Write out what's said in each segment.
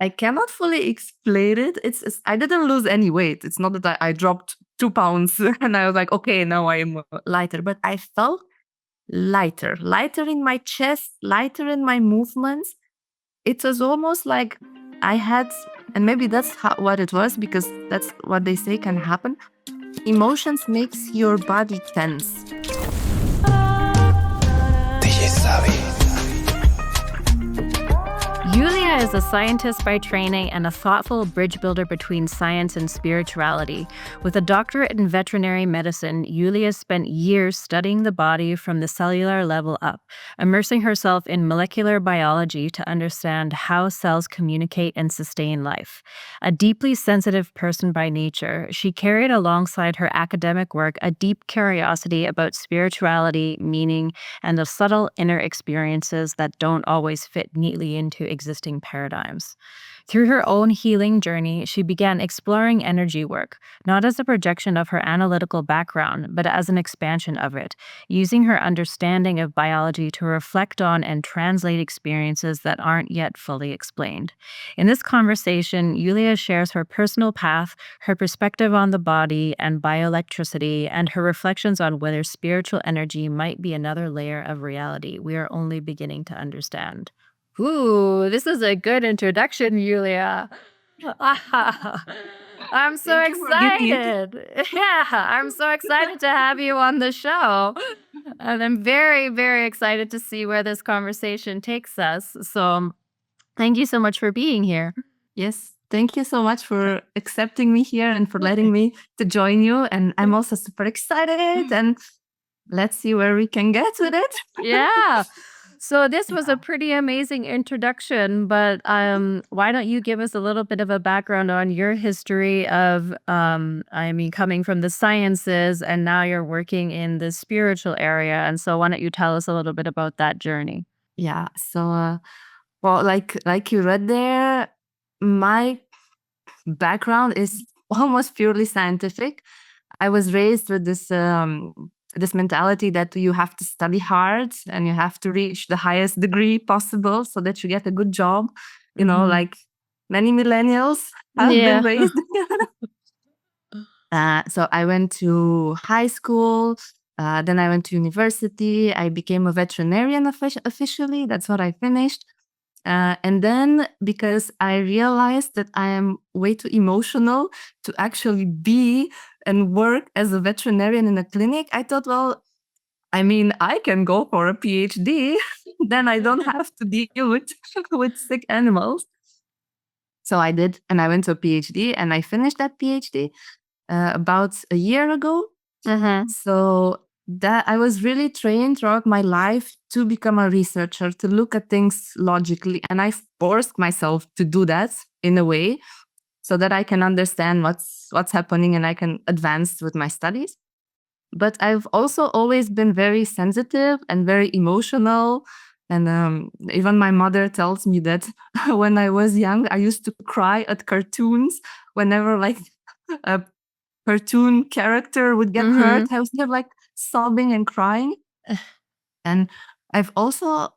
I cannot fully explain it. I didn't lose any weight. It's not that I dropped 2 pounds and I was like, okay, now I am lighter. But I felt lighter in my chest, lighter in my movements. It was almost like I had, and maybe that's what it was, because that's what they say can happen. Emotions makes your body tense. Iulia is a scientist by training and a thoughtful bridge builder between science and spirituality. With a doctorate in veterinary medicine, Iulia spent years studying the body from the cellular level up, immersing herself in molecular biology to understand how cells communicate and sustain life. A deeply sensitive person by nature, she carried alongside her academic work a deep curiosity about spirituality, meaning, and the subtle inner experiences that don't always fit neatly into existing paradigms. Through her own healing journey, she began exploring energy work, not as a projection of her analytical background, but as an expansion of it, using her understanding of biology to reflect on and translate experiences that aren't yet fully explained. In this conversation, Iulia shares her personal path, her perspective on the body and bioelectricity, and her reflections on whether spiritual energy might be another layer of reality we are only beginning to understand. Ooh, this is a good introduction, Iulia. I'm so Thank you for giving it. excited. Yeah, I'm so excited to have you on the show. And I'm very, very excited to see where this conversation takes us. So thank you so much for being here. Yes, thank you so much for accepting me here and for letting me to join you. And I'm also super excited, and let's see where we can get with it. Yeah. So this was a pretty amazing introduction, but why don't you give us a little bit of a background on your history of, coming from the sciences and now you're working in the spiritual area. And so why don't you tell us a little bit about that journey? Yeah. So, well, like you read there, my background is almost purely scientific. I was raised with this mentality that you have to study hard and you have to reach the highest degree possible so that you get a good job. Like many millennials have Yeah. been raised. So I went to high school. Then I went to university. I became a veterinarian officially. That's what I finished. And then, because I realized that I am way too emotional to actually be and work as a veterinarian in a clinic, I thought, well, I can go for a PhD. Then I don't have to deal with sick animals. So I did, and I went to a PhD, and I finished that PhD about a year ago. So that I was really trained throughout my life to become a researcher, to look at things logically. And I forced myself to do that in a way so that I can understand what's happening and I can advance with my studies. But I've also always been very sensitive and very emotional. And even my mother tells me that when I was young, I used to cry at cartoons whenever like a cartoon character would get hurt. I was there like sobbing and crying. And I've also,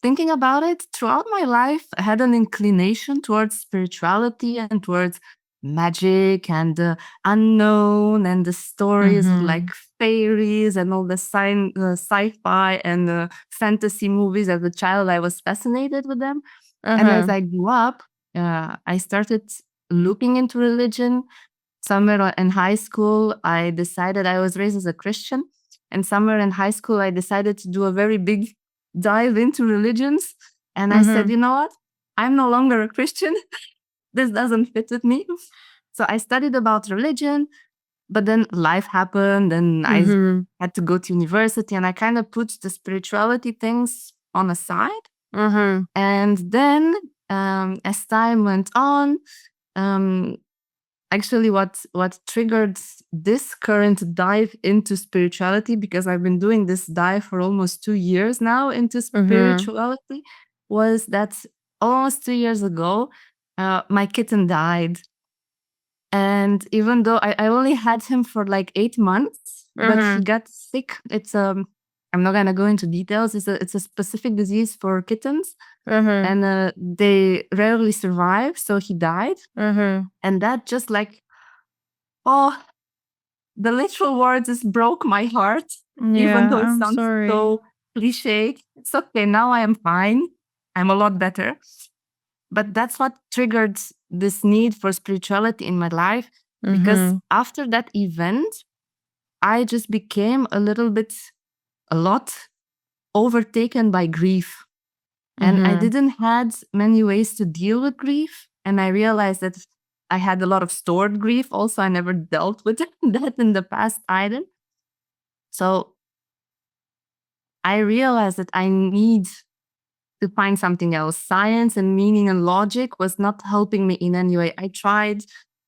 thinking about it, throughout my life, I had an inclination towards spirituality and towards magic and the unknown and the stories of like fairies and all the sci-fi and fantasy movies. As a child, I was fascinated with them. And as I grew up, I started looking into religion. Somewhere in high school, I decided, I was raised as a Christian, and somewhere in high school, I decided to do a very big dive into religions. And I said, you know what? I'm no longer a Christian. This doesn't fit with me. So I studied about religion, but then life happened and I had to go to university, and I kind of put the spirituality things on a side. And then as time went on, actually what triggered this current dive into spirituality, because I've been doing this dive for almost 2 years now into spirituality, was that almost 2 years ago, my kitten died. And even though I only had him for like 8 months, but he got sick. It's I'm not gonna go into details. It's a specific disease for kittens, Mhm. and they rarely survive. So he died, Mhm. and that just like, oh, the literal words is broke my heart, even Yeah, though it I'm sounds sorry. so cliche. It's okay. Now I am fine. I'm a lot better. But that's what triggered this need for spirituality in my life, because Mhm. after that event, I just became a lot overtaken by grief. And I Mhm. didn't had many ways to deal with grief. And I realized that I had a lot of stored grief. Also, I never dealt with that in the past either. So I realized that I need to find something else. Science and meaning and logic was not helping me in any way. I tried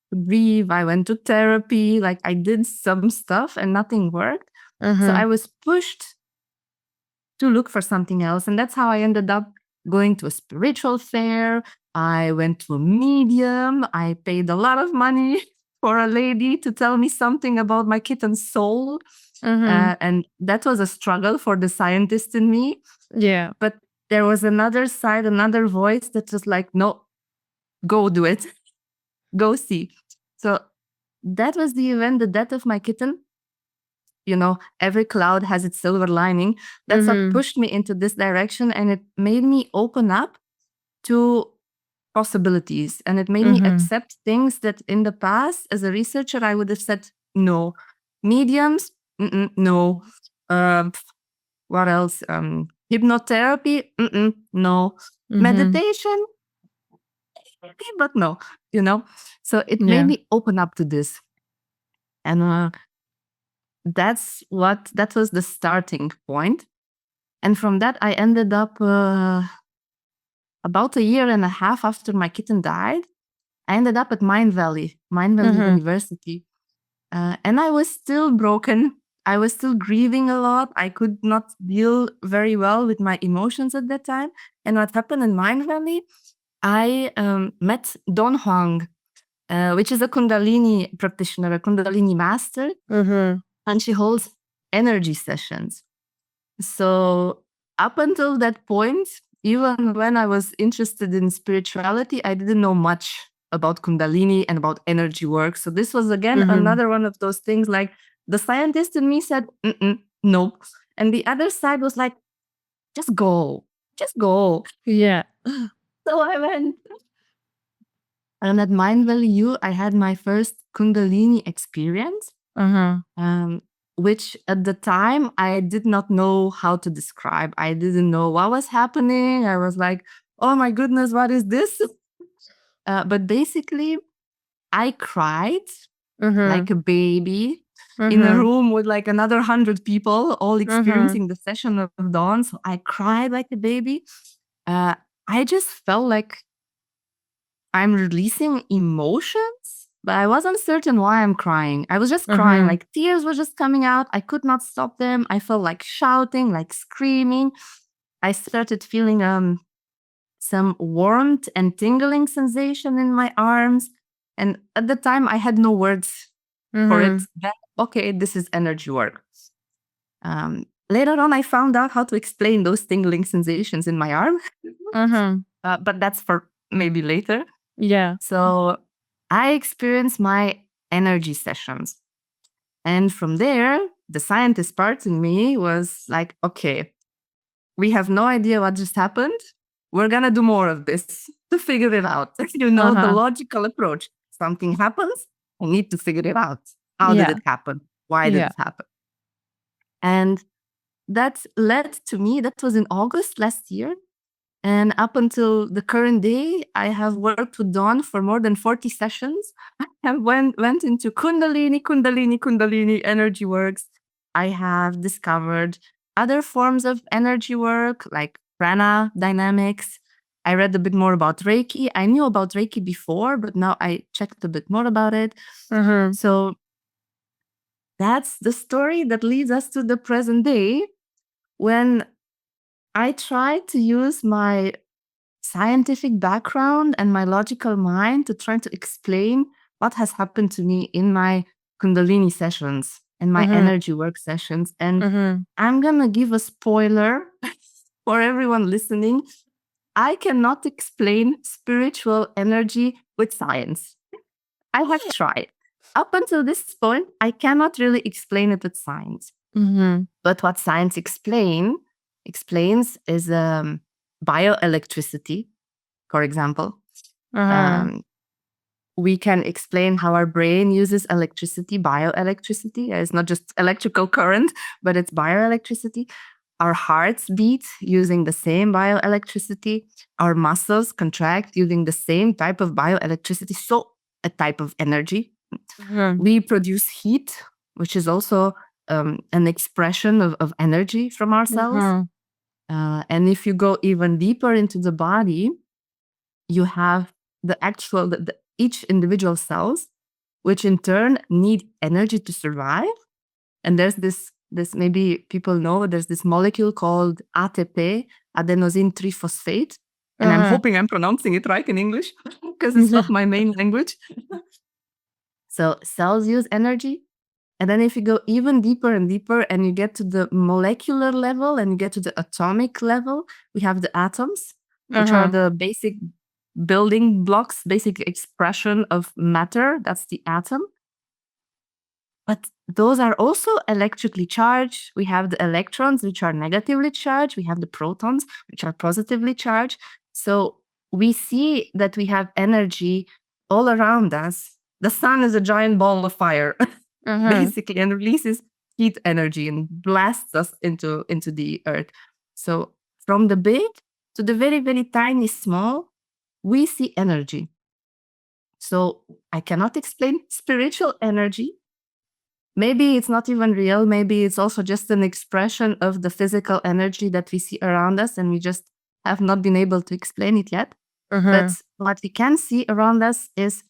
to breathe, I went to therapy, like I did some stuff and nothing worked. So I Mhm. was pushed to look for something else. And that's how I ended up going to a spiritual fair. I went to a medium. I paid a lot of money for a lady to tell me something about my kitten's soul. Mhm. And that was a struggle for the scientist in me. Yeah. But there was another side, another voice that was like, no, go do it, go see. So that was the event, the death of my kitten. Every cloud has its silver lining. That's what Mhm. pushed me into this direction. And it made me open up to possibilities. And it made me Mhm. accept things that in the past, as a researcher, I would have said no. Mediums, no. Um, what else? Hypnotherapy, no. Mhm. Meditation, maybe, but no. You know. So it made Yeah. me open up to this, and that was the starting point. And from that, I ended up about a year and a half after my kitten died. I ended up at Mind Valley Mhm. University, and I was still broken. I was still grieving a lot. I could not deal very well with my emotions at that time. And what happened in Mind Valley, I met Don Huang, which is a Kundalini practitioner, a Kundalini master, Mhm. and she holds energy sessions. So, up until that point, even when I was interested in spirituality, I didn't know much about Kundalini and about energy work. So, this was again Mhm. another one of those things like the scientist in me said, nope. And the other side was like, just go, just go. Yeah. So, I went. And at Mind Valley U, I had my first Kundalini experience, Uh-huh. um, which at the time I did not know how to describe. I didn't know what was happening. I was like, oh my goodness, what is this? But basically, I cried like Mhm. a baby in a Mhm. room with like another 100 people, all Mhm. experiencing the session of dawn. So I cried like a baby. Uh, I just felt like I'm releasing emotions, but I wasn't certain why I'm crying. I was just crying, Mhm. like tears were just coming out. I could not stop them. I felt like shouting, like screaming. I started feeling some warmth and tingling sensation in my arms. And at the time, I had no words for it. Mhm. Then, okay, this is energy work. Later on, I found out how to explain those tingling sensations in my arm, Mhm. but that's for maybe later. Yeah. So I experienced my energy sessions. And from there, the scientist part in me was like, okay, we have no idea what just happened. We're going to do more of this to figure it out. The Uh-huh. logical approach. Something happens, I need to figure it out. How did Yeah. it happen? Why did Yeah. it happen? And that led to me, that was in August last year. And up until the current day, I have worked with Dawn for more than 40 sessions. I have went into Kundalini energy works. I have discovered other forms of energy work like prana dynamics. I read a bit more about Reiki. I knew about Reiki before, but now I checked a bit more about it. Mhm. So that's the story that leads us to the present day, when I try to use my scientific background and my logical mind to try to explain what has happened to me in my Kundalini sessions. and my energy work sessions. And I'm going to give a spoiler for everyone listening. I cannot explain spiritual energy with science. I have tried. Up until this point, I cannot really explain it with science. But what science explains is bioelectricity, for example. We can explain how our brain uses electricity, bioelectricity. It's not just electrical current, but it's bioelectricity. Our hearts beat using the same bioelectricity. Our muscles contract using the same type of bioelectricity. So a type of energy. We produce heat, which is also an expression of energy from our cells. And if you go even deeper into the body, you have the actual, each individual cells, which in turn need energy to survive. And there's this maybe people know, there's this molecule called ATP, adenosine triphosphate. And I'm hoping I'm pronouncing it right in English because it's not my main language. So cells use energy. And then if you go even deeper and deeper and you get to the molecular level and you get to the atomic level, we have the atoms, which are the basic building blocks, basic expression of matter. That's the atom. But those are also electrically charged. We have the electrons, which are negatively charged. We have the protons, which are positively charged. So we see that we have energy all around us. The sun is a giant ball of fire, basically, and releases heat energy and blasts us into the earth. So from the big to the very, very tiny small, we see energy. So I cannot explain spiritual energy. Maybe it's not even real. Maybe it's also just an expression of the physical energy that we see around us, and we just have not been able to explain it yet. But what we can see around us is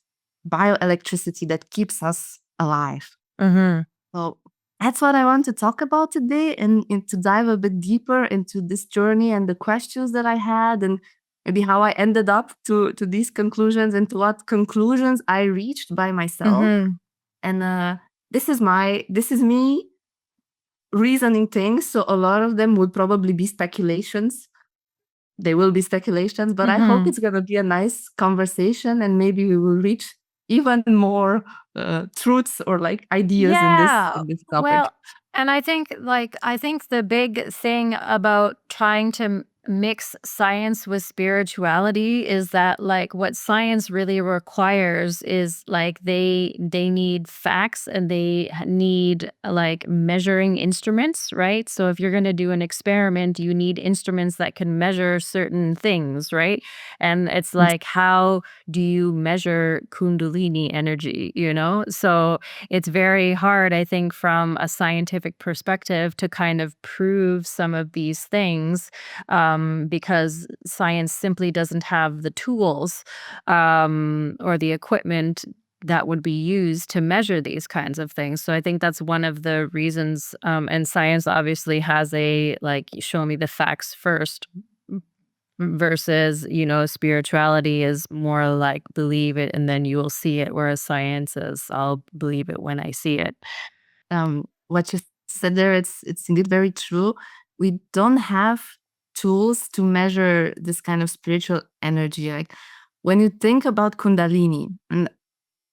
bioelectricity that keeps us alive. So that's what I want to talk about today, and to dive a bit deeper into this journey and the questions that I had, and maybe how I ended up to these conclusions and to what conclusions I reached by myself. And this is me reasoning things. So a lot of them would probably be speculations. They will be speculations, but I hope it's going to be a nice conversation, and maybe we will reach even more truths or like ideas in this topic. Well, and I think the big thing about trying to mix science with spirituality is that like what science really requires is like they need facts and they need like measuring instruments, right? So if you're going to do an experiment, you need instruments that can measure certain things, right? And it's like, how do you measure Kundalini energy, you know? So it's very hard, I think, from a scientific perspective to kind of prove some of these things, because science simply doesn't have the tools or the equipment that would be used to measure these kinds of things. So I think that's one of the reasons, and science obviously has a like, show me the facts first versus, you know, spirituality is more like believe it and then you will see it, whereas science is I'll believe it when I see it. What you said there, it's indeed very true. We don't have tools to measure this kind of spiritual energy. Like when you think about Kundalini, and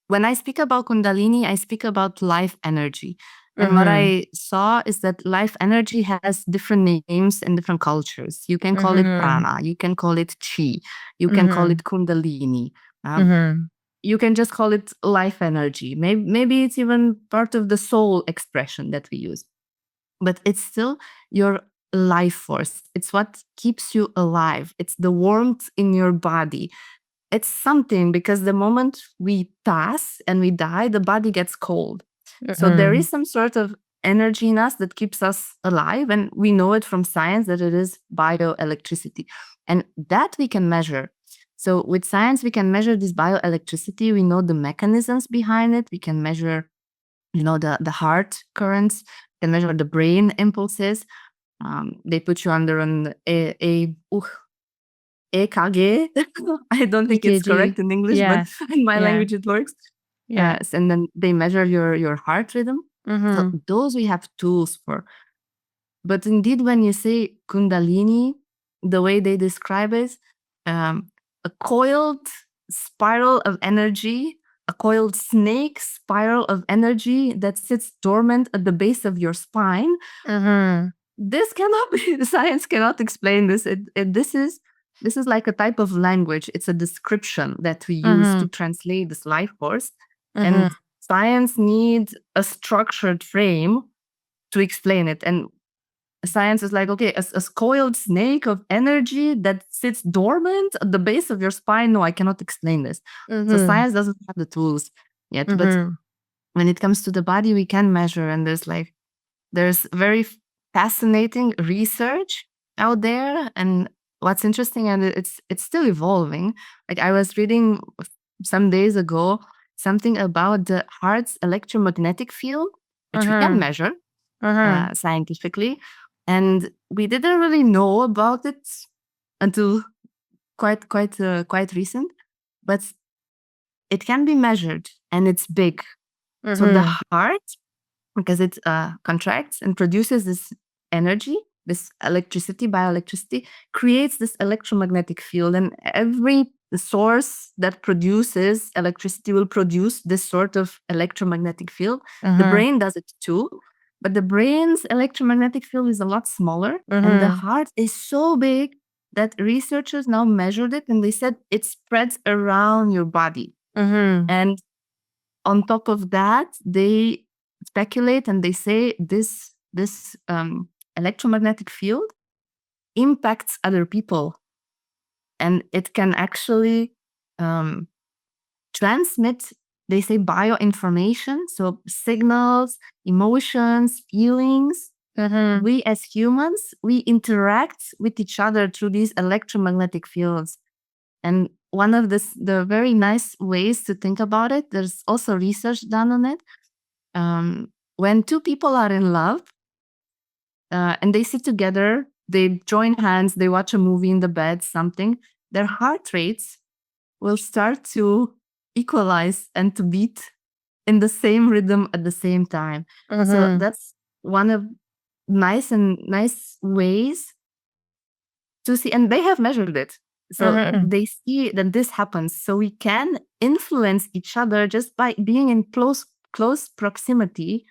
when I speak about Kundalini, I speak about life energy. And what I saw is that life energy has different names in different cultures. You can call it prana, you can call it chi, you can call it Kundalini. You can just call it life energy. Maybe it's even part of the soul expression that we use. But it's still your life force. It's what keeps you alive. It's the warmth in your body. It's something, because the moment we pass and we die, the body gets cold. So there is some sort of energy in us that keeps us alive, and we know it from science that it is bioelectricity, and that we can measure. So with science, we can measure this bioelectricity. We know the mechanisms behind it. We can measure, you know, the heart currents, can measure the brain impulses. They put you under an EKG. I don't think it's correct in English, but in my language it works. Yeah. And then they measure your heart rhythm. So Mhm. those we have tools for. But indeed, when you say Kundalini, the way they describe it, a coiled spiral of energy, a coiled snake spiral of energy that sits dormant at the base of your spine. Mhm. This cannot be, science cannot explain this. This is like a type of language. It's a description that we use to Mhm. translate this life force. Mhm. And science needs a structured frame to explain it. And science is like, okay, a coiled snake of energy that sits dormant at the base of your spine. No, I cannot explain this. So Mhm. science doesn't have the tools yet. But Mhm. when it comes to the body, we can measure. And there's very fascinating research out there. And what's interesting, and it's still evolving. Like I was reading some days ago something about the heart's electromagnetic field, which we can Mhm. measure Mhm. scientifically. And we didn't really know about it until quite recent, but it can be measured and it's big. So the Mhm. heart, because it contracts and produces this energy, this electricity, bioelectricity, creates this electromagnetic field. And every source that produces electricity will produce this sort of electromagnetic field. The Mhm. brain does it too, but the brain's electromagnetic field is a lot smaller, and the Mhm. heart is so big that researchers now measured it and they said it spreads around your body. Mhm. And on top of that, they speculate and they say this electromagnetic field impacts other people, and it can actually um, transmit. They say bioinformation, so signals, emotions, feelings. Mhm. We as humans, we interact with each other through these electromagnetic fields. And one of the very nice ways to think about it, there's also research done on it. When two people are in love and they sit together, they join hands, they watch a movie in the bed, something, their heart rates will start to equalize and to beat in the same rhythm at the same time. So Mhm. that's one of nice ways to see, and they have measured it. So Mhm. they see that this happens. So we can influence each other just by being in close proximity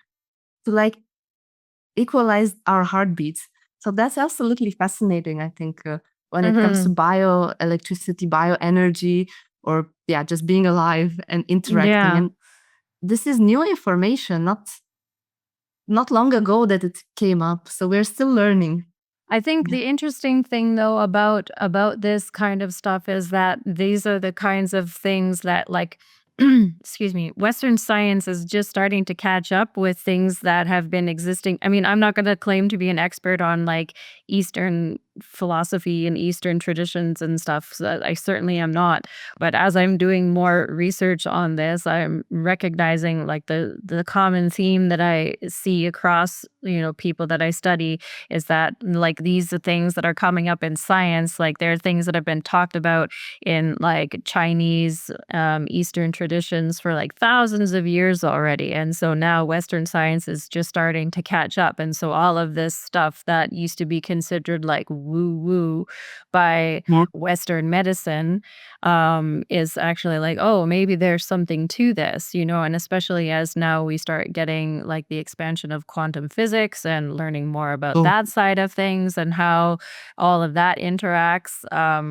to like equalize our heartbeats. So that's absolutely fascinating, I think, when it comes to Mhm. bioelectricity, bioenergy, or yeah, just being alive and interacting. Yeah. And this is new information, not long ago that it came up. So we're still learning. I think Yeah. the interesting thing though about this kind of stuff is that these are the kinds of things that like excuse me, Western science is just starting to catch up with things that have been existing. I mean, I'm not going to claim to be an expert on like Eastern philosophy and Eastern traditions and stuff. So I certainly am not. But as I'm doing more research on this, I'm recognizing like the common theme that I see across, people that I study is that like these are things that are coming up in science. Like there are things that have been talked about in like Chinese, Eastern traditions for like thousands of years already. And so now Western science is just starting to catch up. And so all of this stuff that used to be considered like woo woo by Yeah. Western medicine is actually like, oh, maybe there's something to this, and especially as now we start getting like the expansion of quantum physics and learning more about Oh, that side of things and how all of that interacts,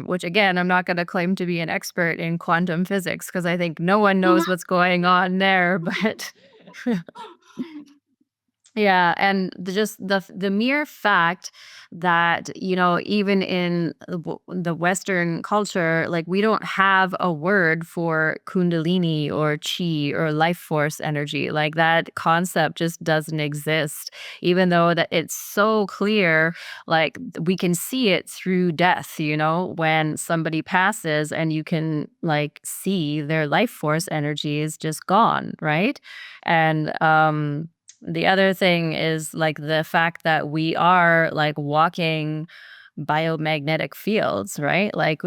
which again, I'm not going to claim to be an expert in quantum physics because I think no one knows what's going on there, but yeah, and just the mere fact that even in the Western culture, like we don't have a word for Kundalini or Chi or life force energy. Like that concept just doesn't exist, even though that it's so clear. Like we can see it through death. When somebody passes, and you can like see their life force energy is just gone, right? And the other thing is like the fact that we are like walking biomagnetic fields, right? Like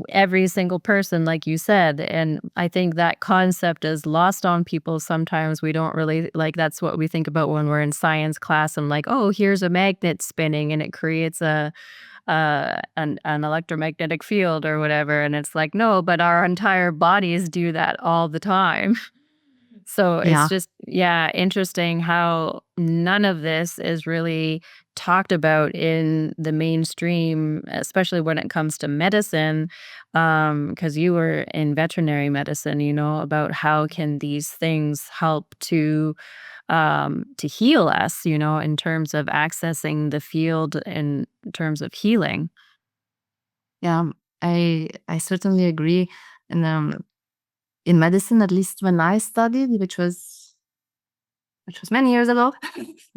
every single person, like you said. And I think that concept is lost on people sometimes. We don't really like that's what we think about when we're in science class and like, oh, here's a magnet spinning and it creates an electromagnetic field or whatever. And it's like, no, but our entire bodies do that all the time. So it's Yeah. just, yeah, interesting how none of this is really talked about in the mainstream, especially when it comes to medicine. Because you were in veterinary medicine, about how can these things help to heal us, in terms of accessing the field in terms of healing. Yeah. I certainly agree. And in medicine, at least when I studied, which was many years ago,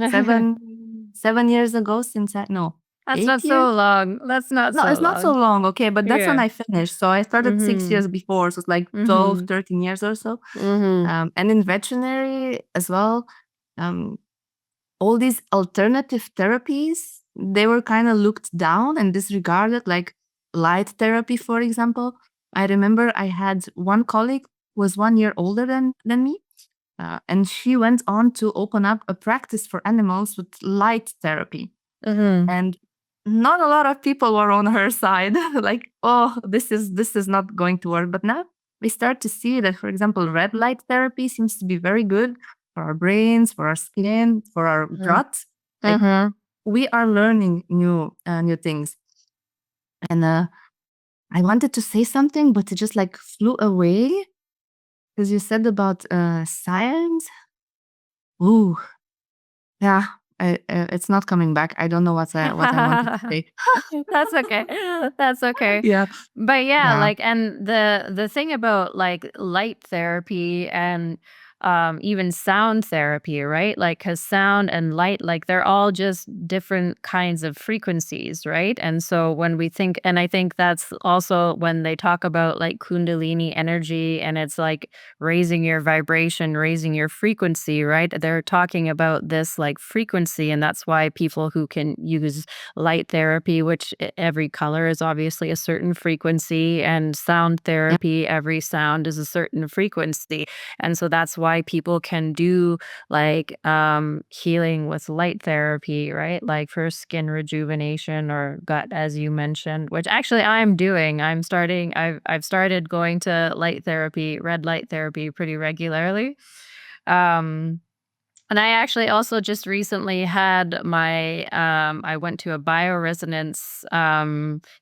seven years ago, since I no That's not 8 years. so long. That's not No, so it's not so long. long. Okay, but that's when Yeah. I finished. So I started 6 years Mhm. before, so it's like 12, Mhm. 13 years or so. Mhm. And in veterinary as well, um, all these alternative therapies, they were kind of looked down and disregarded, like light therapy, for example. I remember I had one colleague who was 1 year older than me, and she went on to open up a practice for animals with light therapy. Mhm. And not a lot of people were on her side, like, oh, this is not going to work. But now we start to see that, for example, red light therapy seems to be very good for our brains, for our skin, for our Mhm. gut. Like, Mhm. we are learning new things. And I wanted to say something, but it just like flew away because you said about science. Ooh, yeah, it's not coming back. I don't know what I wanted to say. That's okay. That's okay. Yeah, But yeah, yeah. like and the thing about like light therapy and even sound therapy, right? Like cuz sound and light like they're all just different kinds of frequencies, right? And so when we think and I think that's also when they talk about like kundalini energy and it's like raising your vibration, raising your frequency, right? They're talking about this like frequency and that's why people who can use light therapy, which every color is obviously a certain frequency, and sound Yeah. therapy, every sound is a certain frequency. And so that's why people can do like healing with light therapy, right? Like for skin rejuvenation or gut, as you mentioned, which actually I'm doing. I've started going to light therapy, red light therapy pretty regularly. Um and I actually also just recently had I went to a bioresonance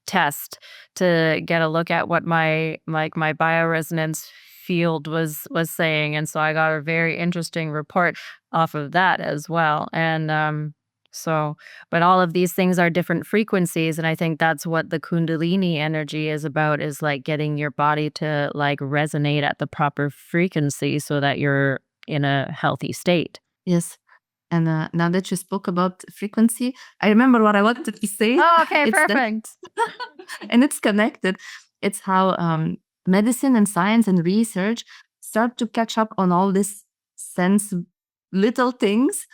test to get a look at what my bioresonance field was saying. And so I got a very interesting report off of that as well. And so but all of these things are different frequencies. And I think that's what the Kundalini energy is about, is like getting your body to like resonate at the proper frequency so that you're in a healthy state. Yes. And now that you spoke about frequency, I remember what I wanted to say. Oh, okay, It's that, perfect. and it's connected. It's how medicine and science and research start to catch up on all this sense little things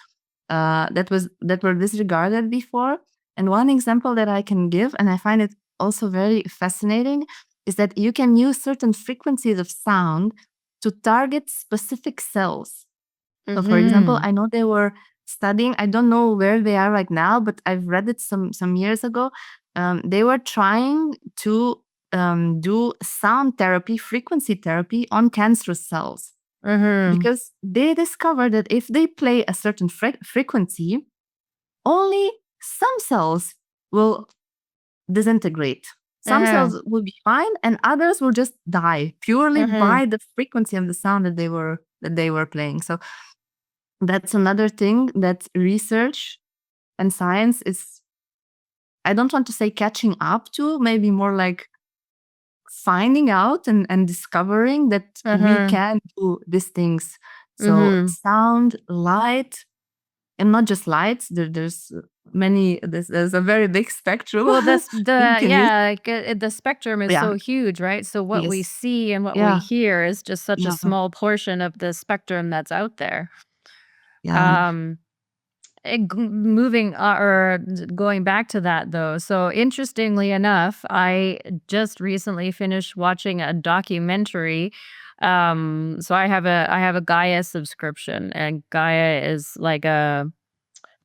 that were disregarded before. And one example that I can give, and I find it also very fascinating, is that you can use certain frequencies of sound to target specific cells. So, for example, Mhm. I know they were studying. I don't know where they are right now, but I've read it some years ago. They were trying to do sound therapy, frequency therapy on cancerous cells Mhm. because they discovered that if they play a certain frequency, only some cells will disintegrate. Some Mhm. cells will be fine, and others will just die purely Mhm. by the frequency of the sound that they were playing. So that's another thing that research and science is, I don't want to say catching up to, maybe more like finding out and discovering that we Mhm. can do these things. So Mhm. sound, light, and not just lights. There's a very big spectrum Well, that you can use. the spectrum is Yeah. so huge, right? So what we Yes. see and what we Yeah. hear is just such a Yeah. small portion of the spectrum that's out there. Yeah. Um moving or going back to that though. So interestingly enough, I just recently finished watching a documentary. So I have a Gaia subscription, and Gaia is like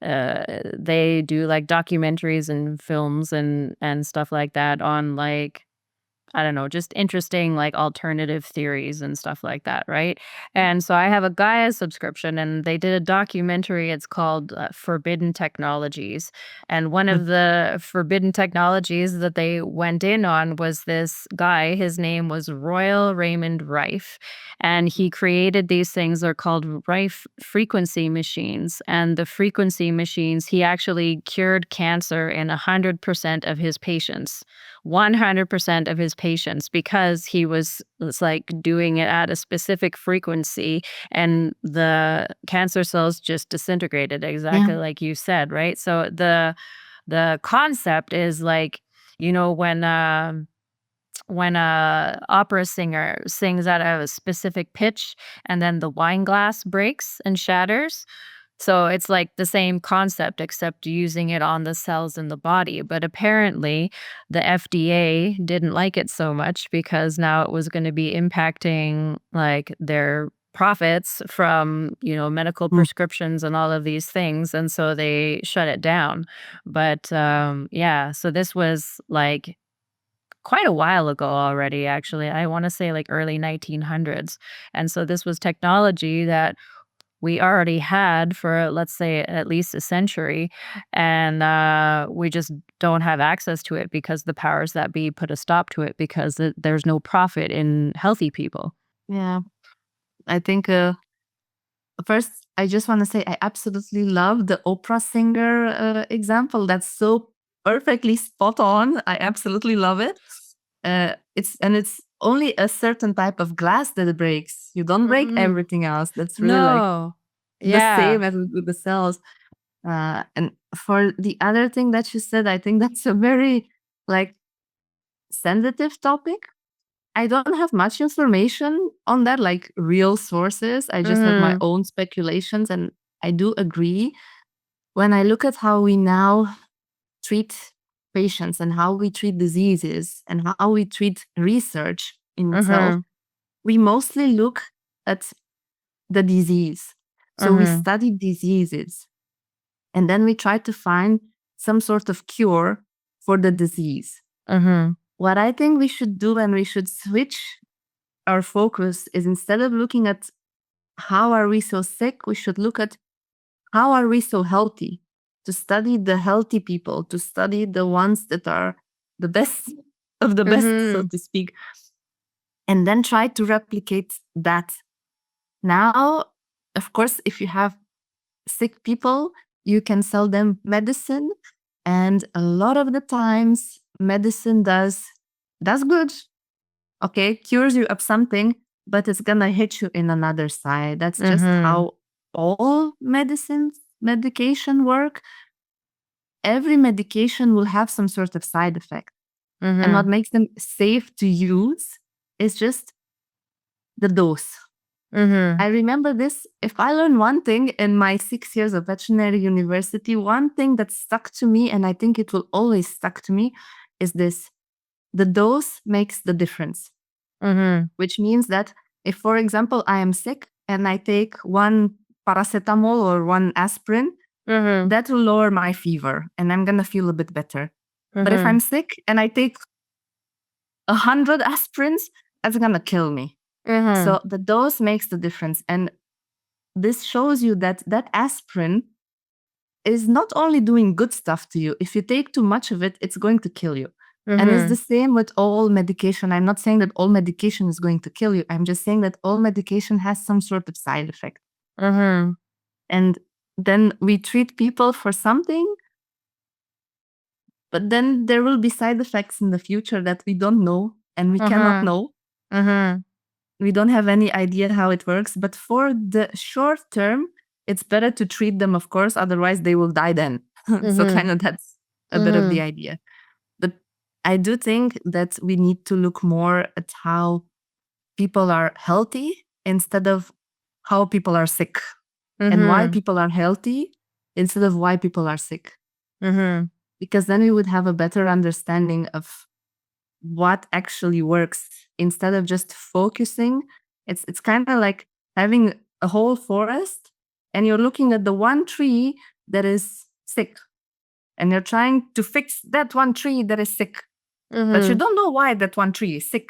they do like documentaries and films and stuff like that on like, I don't know, just interesting like alternative theories and stuff like that, right? And so I have a Gaia subscription, and they did a documentary. It's called Forbidden Technologies. And one of the forbidden technologies that they went in on was this guy. His name was Royal Raymond Rife. And he created these things. They're called Rife frequency machines. And the frequency machines, he actually cured cancer in 100% of his patients. 100% of his patients, because he was like doing it at a specific frequency, and the cancer cells just disintegrated Yeah. exactly like you said, right? So the concept is like, when a opera singer sings at a specific pitch, and then the wine glass breaks and shatters. So it's like the same concept, except using it on the cells in the body. But apparently, the FDA didn't like it so much, because now it was going to be impacting like their profits from, medical Mm. prescriptions and all of these things. And so they shut it down. But yeah, so this was like quite a while ago already, actually. I want to say like early 1900s. And so this was technology that we already had for, let's say, at least a century, and we just don't have access to it because the powers that be put a stop to it, because there's no profit in healthy people. Yeah. I think first, I just want to say I absolutely love the opera singer example. That's so perfectly spot on. I absolutely love it. It's only a certain type of glass that breaks. You don't break Mm-mm. everything else. That's really like No. the Yeah. same as with the cells. And for the other thing that you said, I think that's a very like sensitive topic. I don't have much information on that, like real sources. I just have my Mhm. own speculations, and I do agree. When I look at how we now treat patients and how we treat diseases and how we treat research in itself, Mhm. we mostly look at the disease. So we Mhm. study diseases, and then we try to find some sort of cure for the disease. Mhm. What I think we should do, and we should switch our focus, is instead of looking at how are we so sick, we should look at how are we so healthy, to study the healthy people, to study the ones that are the best of the best, so Mhm. to speak, and then try to replicate that. Now, of course, if you have sick people, you can sell them medicine, and a lot of the times medicine does good. Okay, cures you of something, but it's gonna hit you in another side. That's just Mhm. how all medication work. Every medication will have some sort of side effect. And what Mhm. makes them safe to use is just the dose. Mhm. I remember this. If I learn one thing in my 6 years of veterinary university, one thing that stuck to me, and I think it will always stuck to me, is this: the dose makes the difference. Mhm. Which means that if, for example, I am sick and I take one paracetamol or one aspirin, Mhm. that will lower my fever and I'm going to feel a bit better. But if I'm Mhm. sick and I take 100 aspirins, that's going to kill me. Mhm. So the dose makes the difference. And this shows you that that aspirin is not only doing good stuff to you. If you take too much of it, it's going to kill you. And it's the Mhm. same with all medication. I'm not saying that all medication is going to kill you. I'm just saying that all medication has some sort of side effect. Mhm. And then we treat people for something, but then there will be side effects in the future that we don't know and we cannot Mhm. know. Mhm. We don't have any idea how it works. But for the short term, it's better to treat them, of course, otherwise they will die then. So kind Mhm. of that's a bit of the Mhm. idea. But I do think that we need to look more at how people are healthy instead of how people are sick. And why Mhm. people are healthy instead of why people are sick. Mm-hmm. Because then we would have a better understanding of what actually works instead of just focusing. It's kind of like having a whole forest and you're looking at the one tree that is sick and you're trying to fix that one tree that is sick, but you Mm-hmm. don't know why that one tree is sick.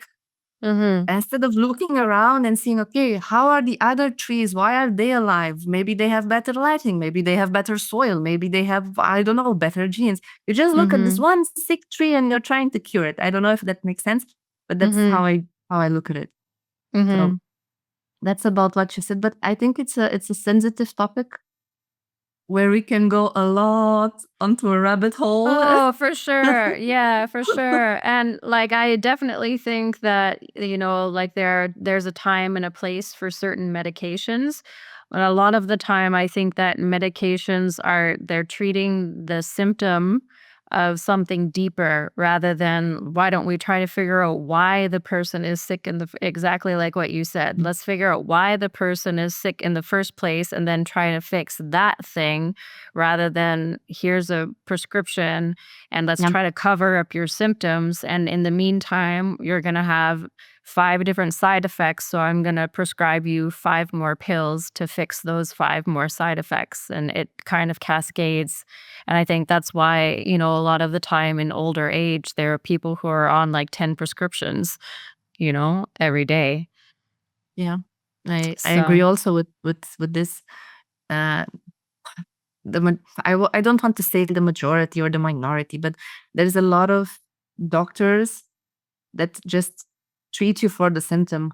Mm-hmm. Instead of looking around and seeing, okay, how are the other trees? Why are they alive? Maybe they have better lighting. Maybe they have better soil. Maybe they have, I don't know, better genes. You just look at this Mm-hmm. one sick tree and you're trying to cure it. I don't know if that makes sense, but that's Mm-hmm. how I look at it. Mm-hmm. So that's about what you said. But I think it's a sensitive topic where we can go a lot onto a rabbit hole. Oh, for sure. Yeah, for sure. And like I definitely think that, like there's a time and a place for certain medications. But a lot of the time I think that medications they're treating the symptom of something deeper rather than why don't we try to figure out why the person is sick exactly like what you said. Let's figure out why the person is sick in the first place and then try to fix that thing rather than here's a prescription and let's Yeah, try to cover up your symptoms. And in the meantime, you're going to have 5 different side effects. So I'm going to prescribe you 5 more pills to fix those 5 more side effects. And it kind of cascades. And I think that's why, a lot of the time in older age, there are people who are on like 10 prescriptions, every day. yeah. I agree So, also with this. Uh, I don't want to say the majority or the minority, but there's a lot of doctors that just treat you for the symptom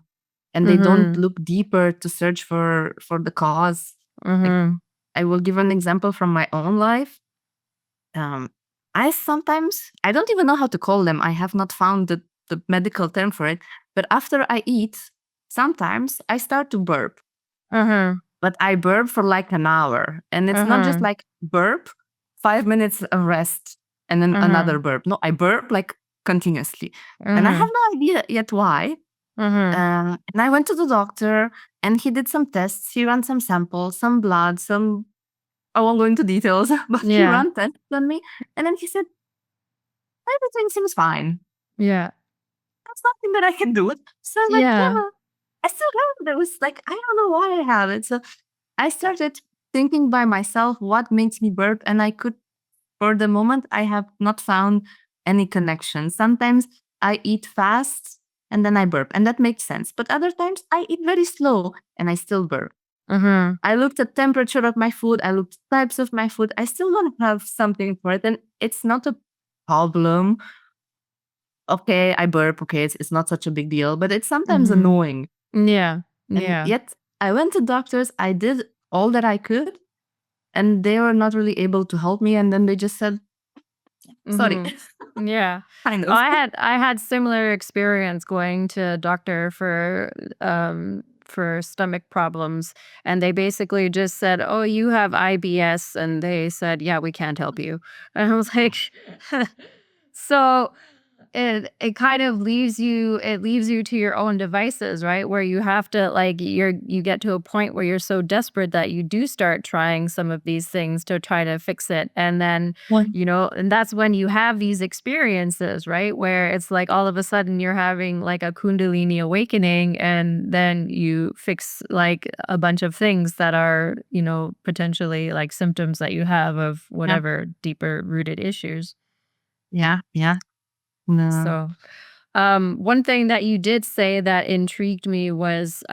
and they don't mm-hmm, look deeper to search for the cause. Like mm-hmm, I will give an example from my own life. Um, I don't even know how to call them. I have not found the medical term for it. But after I eat, sometimes I start to burp, mm-hmm, but I burp for like an hour. And it's not just mm-hmm, like burp, 5 minutes of rest, and then mm-hmm, another burp. No, I burp like continuously. And I have mm-hmm, no idea yet why. mm-hmm. And I went to the doctor and he did some tests. He ran some samples, some blood, I won't go into details, but he Yeah. ran tests on me. And then he said, everything seems fine. Yeah. That's nothing that I can do. So I'm like, yeah, Yeah. well, I still have it. It was like, I don't know why I have it. So I started thinking by myself what makes me burp. And I could, for the moment, I have not found any connection. Sometimes I eat fast and then I burp, and that makes sense. But other times I eat very slow and I still burp. Mhm. I looked at temperature of my food. I looked at types of my food. I still don't have something for it. And it's not a problem. Okay, I burp. Okay, it's not such a big deal, but it's sometimes Mhm. annoying. Yeah. And Yeah. yet I went to doctors. I did all that I could, and they were not really able to help me. And then they just said, sorry, Mhm. Yeah. kind Oh, of. I had similar experience going to a doctor for stomach problems, and they basically just said, "Oh, you have IBS," and they said, "Yeah, we can't help you." And I was like, so it kind of leaves you to your own devices, right? Where you have to like you get to a point where you're so desperate that you do start trying some of these things to try to fix it. And then, One. and that's when you have these experiences, right? Where it's like all of a sudden you're having like a Kundalini awakening and then you fix like a bunch of things that are, potentially like symptoms that you have of Yeah, whatever deeper rooted issues. yeah, yeah. No. So one thing that you did say that intrigued me was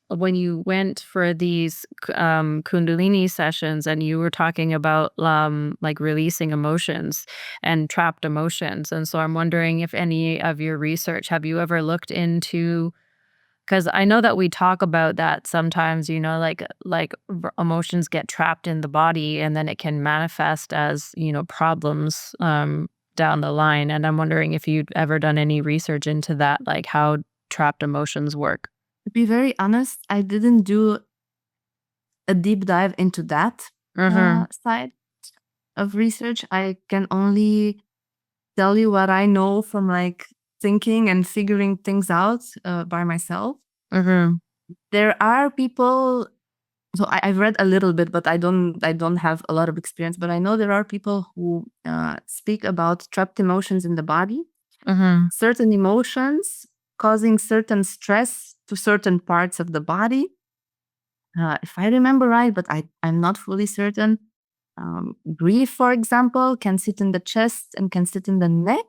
when you went for these Kundalini sessions and you were talking about like releasing emotions and trapped emotions. And so I'm wondering if any of your research, have you ever looked into, because I know that we talk about that sometimes, emotions get trapped in the body and then it can manifest as, problems down the line. And I'm wondering if you'd ever done any research into that, like how trapped emotions work. To be very honest, I didn't do a deep dive into that Mm-hmm. side of research. I can only tell you what I know from like thinking and figuring things out by myself. Mm-hmm. There are people So I've read a little bit, but I don't have a lot of experience. But I know there are people who speak about trapped emotions in the body, certain emotions causing certain stress to certain parts of the body. If I remember right, but I'm not fully certain. Grief, for example, can sit in the chest and can sit in the neck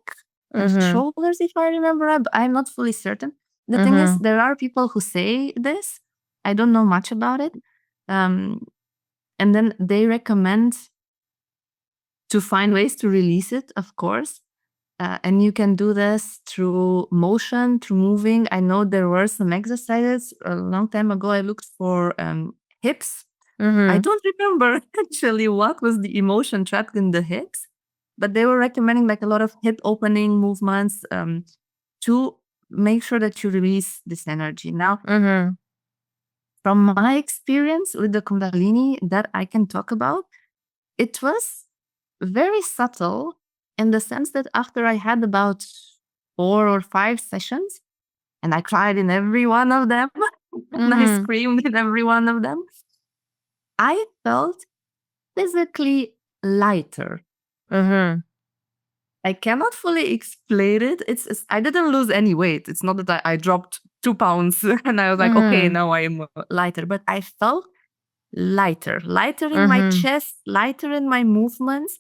and shoulders, if I remember right, but I'm not fully certain. The thing is, there are people who say this. I don't know much about it. And then they recommend to find ways to release it, of course. And you can do this through motion, through moving. I know there were some exercises a long time ago. I looked for hips. I don't remember actually what was the emotion trapped in the hips, but they were recommending like a lot of hip opening movements to make sure that you release this energy. Now, from my experience with the Kundalini that I can talk about, it was very subtle in the sense that after I had about 4 or 5 sessions, and I cried in every one of them, and I screamed in every one of them, I felt physically lighter. I cannot fully explain it. I didn't lose any weight. It's not that I dropped 2 pounds and I was like, okay, now I'm lighter. But I felt lighter in my chest, lighter in my movements.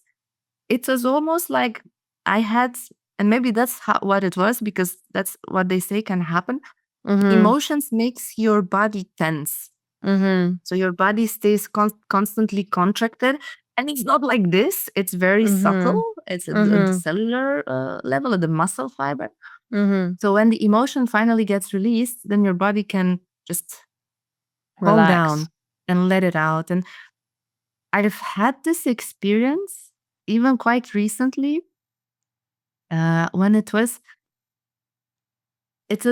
It was almost like I had, and maybe that's what it was, because that's what they say can happen. Emotions makes your body tense. So your body stays constantly contracted. And it's not like this. It's very subtle. It's at the cellular level, at the muscle fiber. So when the emotion finally gets released, then your body can just calm down and let it out. And I've had this experience even quite recently when it was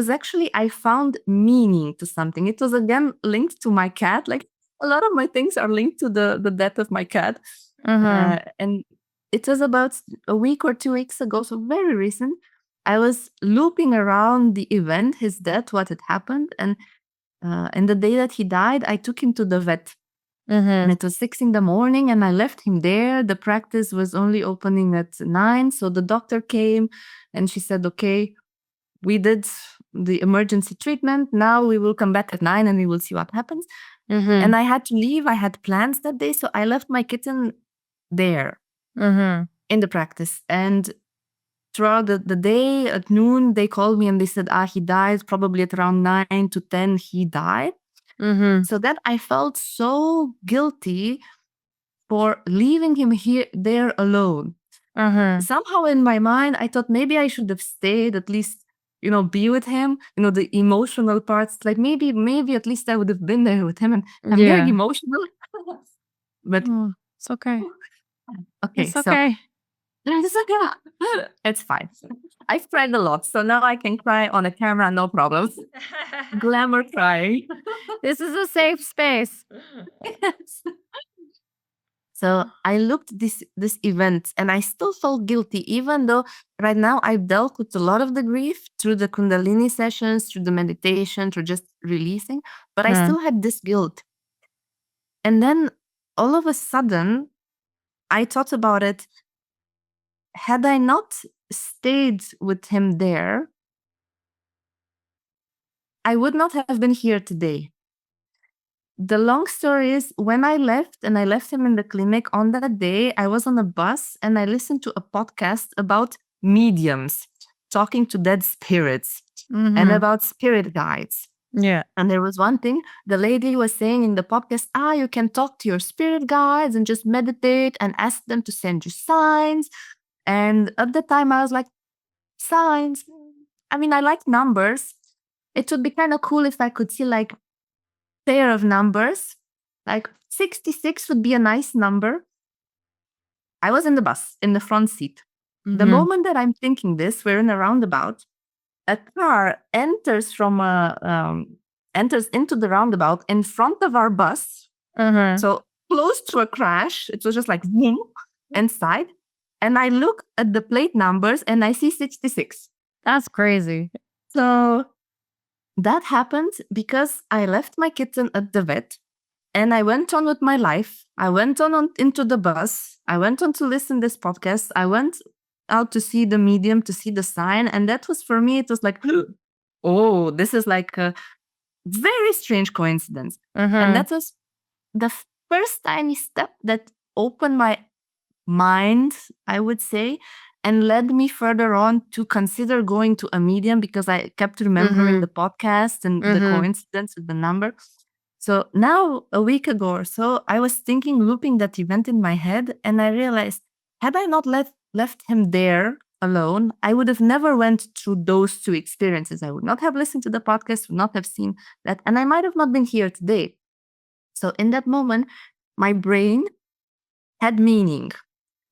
actually, I found meaning to something. It was again linked to my cat. Like a lot of my things are linked to the death of my cat. And it was about a week or 2 weeks ago, so very recent. I was looping around the event, his death, what had happened. And the day that he died, I took him to the vet. And it was 6 in the morning and I left him there. The practice was only opening at 9. So the doctor came and she said, okay, we did the emergency treatment. Now we will come back at 9 and we will see what happens. And I had to leave. I had plans that day. So I left my kitten there in the practice. And throughout the day at noon, they called me and they said, he died probably at around 9 to 10. He died. So then I felt so guilty for leaving him there alone. Somehow in my mind, I thought maybe I should have stayed, at least, be with him. The emotional parts, like maybe at least I would have been there with him. And I'm very emotional. But It's okay. okay, It's okay. It's fine. I've cried a lot, so now I can cry on a camera, no problems. Glamour crying. This is a safe space. Yes. So I looked this event and I still felt guilty, even though right now I've dealt with a lot of the grief through the Kundalini sessions, through the meditation, through just releasing, but I still had this guilt. And then all of a sudden, I thought about it. Had I not stayed with him there, I would not have been here today. The long story is, when I left and I left him in the clinic on that day, I was on a bus and I listened to a podcast about mediums talking to dead spirits and about spirit guides. Yeah. And there was one thing the lady was saying in the podcast, you can talk to your spirit guides and just meditate and ask them to send you signs. And at the time I was like, signs? I mean, I like numbers. It would be kind of cool if I could see like pair of numbers, like 66 would be a nice number. I was in the bus, in the front seat. The moment that I'm thinking this, we're in a roundabout. A car enters into the roundabout in front of our bus. So close to a crash. It was just like boom inside. And I look at the plate numbers and I see 66. That's crazy. So that happened because I left my kitten at the vet And I went on with my life. I went on into the bus. I went on to listen this podcast. I went out to see the medium, to see the sign. And that was for me, it was like, oh, this is like a very strange coincidence. And that was the first tiny step that opened my mind, I would say, and led me further on to consider going to a medium because I kept remembering the podcast and the coincidence with the number. So now, a week ago or so, I was thinking, looping that event in my head, and I realized, had I not left him there alone, I would have never went through those two experiences. I would not have listened to the podcast, would not have seen that, and I might have not been here today. So in that moment, my brain had meaning.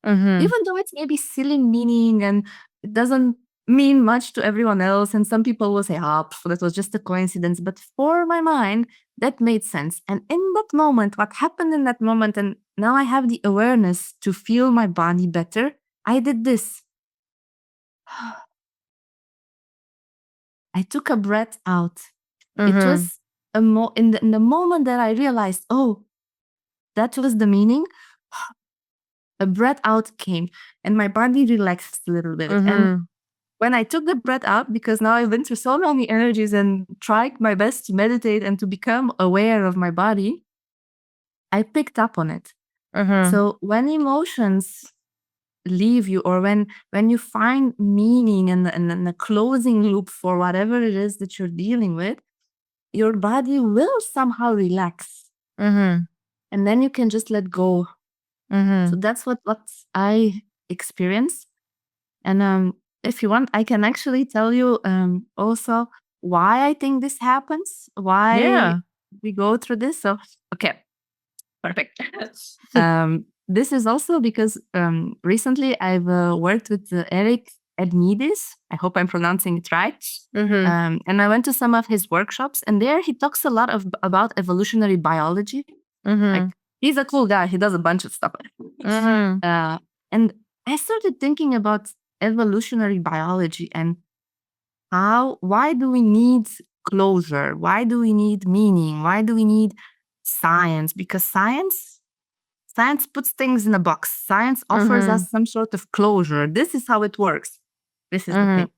Even though it's maybe silly meaning and it doesn't mean much to everyone else. And some people will say, that was just a coincidence. But for my mind, that made sense. And in that moment, what happened in that moment, and now I have the awareness to feel my body better, I did this. I took a breath out. It was in the moment that I realized, oh, that was the meaning. A breath out came and my body relaxed a little bit. And when I took the breath out, because now I've been through so many energies and tried my best to meditate and to become aware of my body, I picked up on it. So when emotions leave you, or when you find meaning and a closing loop for whatever it is that you're dealing with, your body will somehow relax. And then you can just let go. So that's what I experience. And if you want, I can actually tell you also why I think this happens, why we go through this. So, okay, perfect. This is also because recently I've worked with Eric Ednidis. I hope I'm pronouncing it right. And I went to some of his workshops, and there he talks a lot about evolutionary biology. Like, he's a cool guy. He does a bunch of stuff. And I started thinking about evolutionary biology and why do we need closure? Why do we need meaning? Why do we need science? Because science puts things in a box. Science offers us some sort of closure. This is how it works. This is the thing.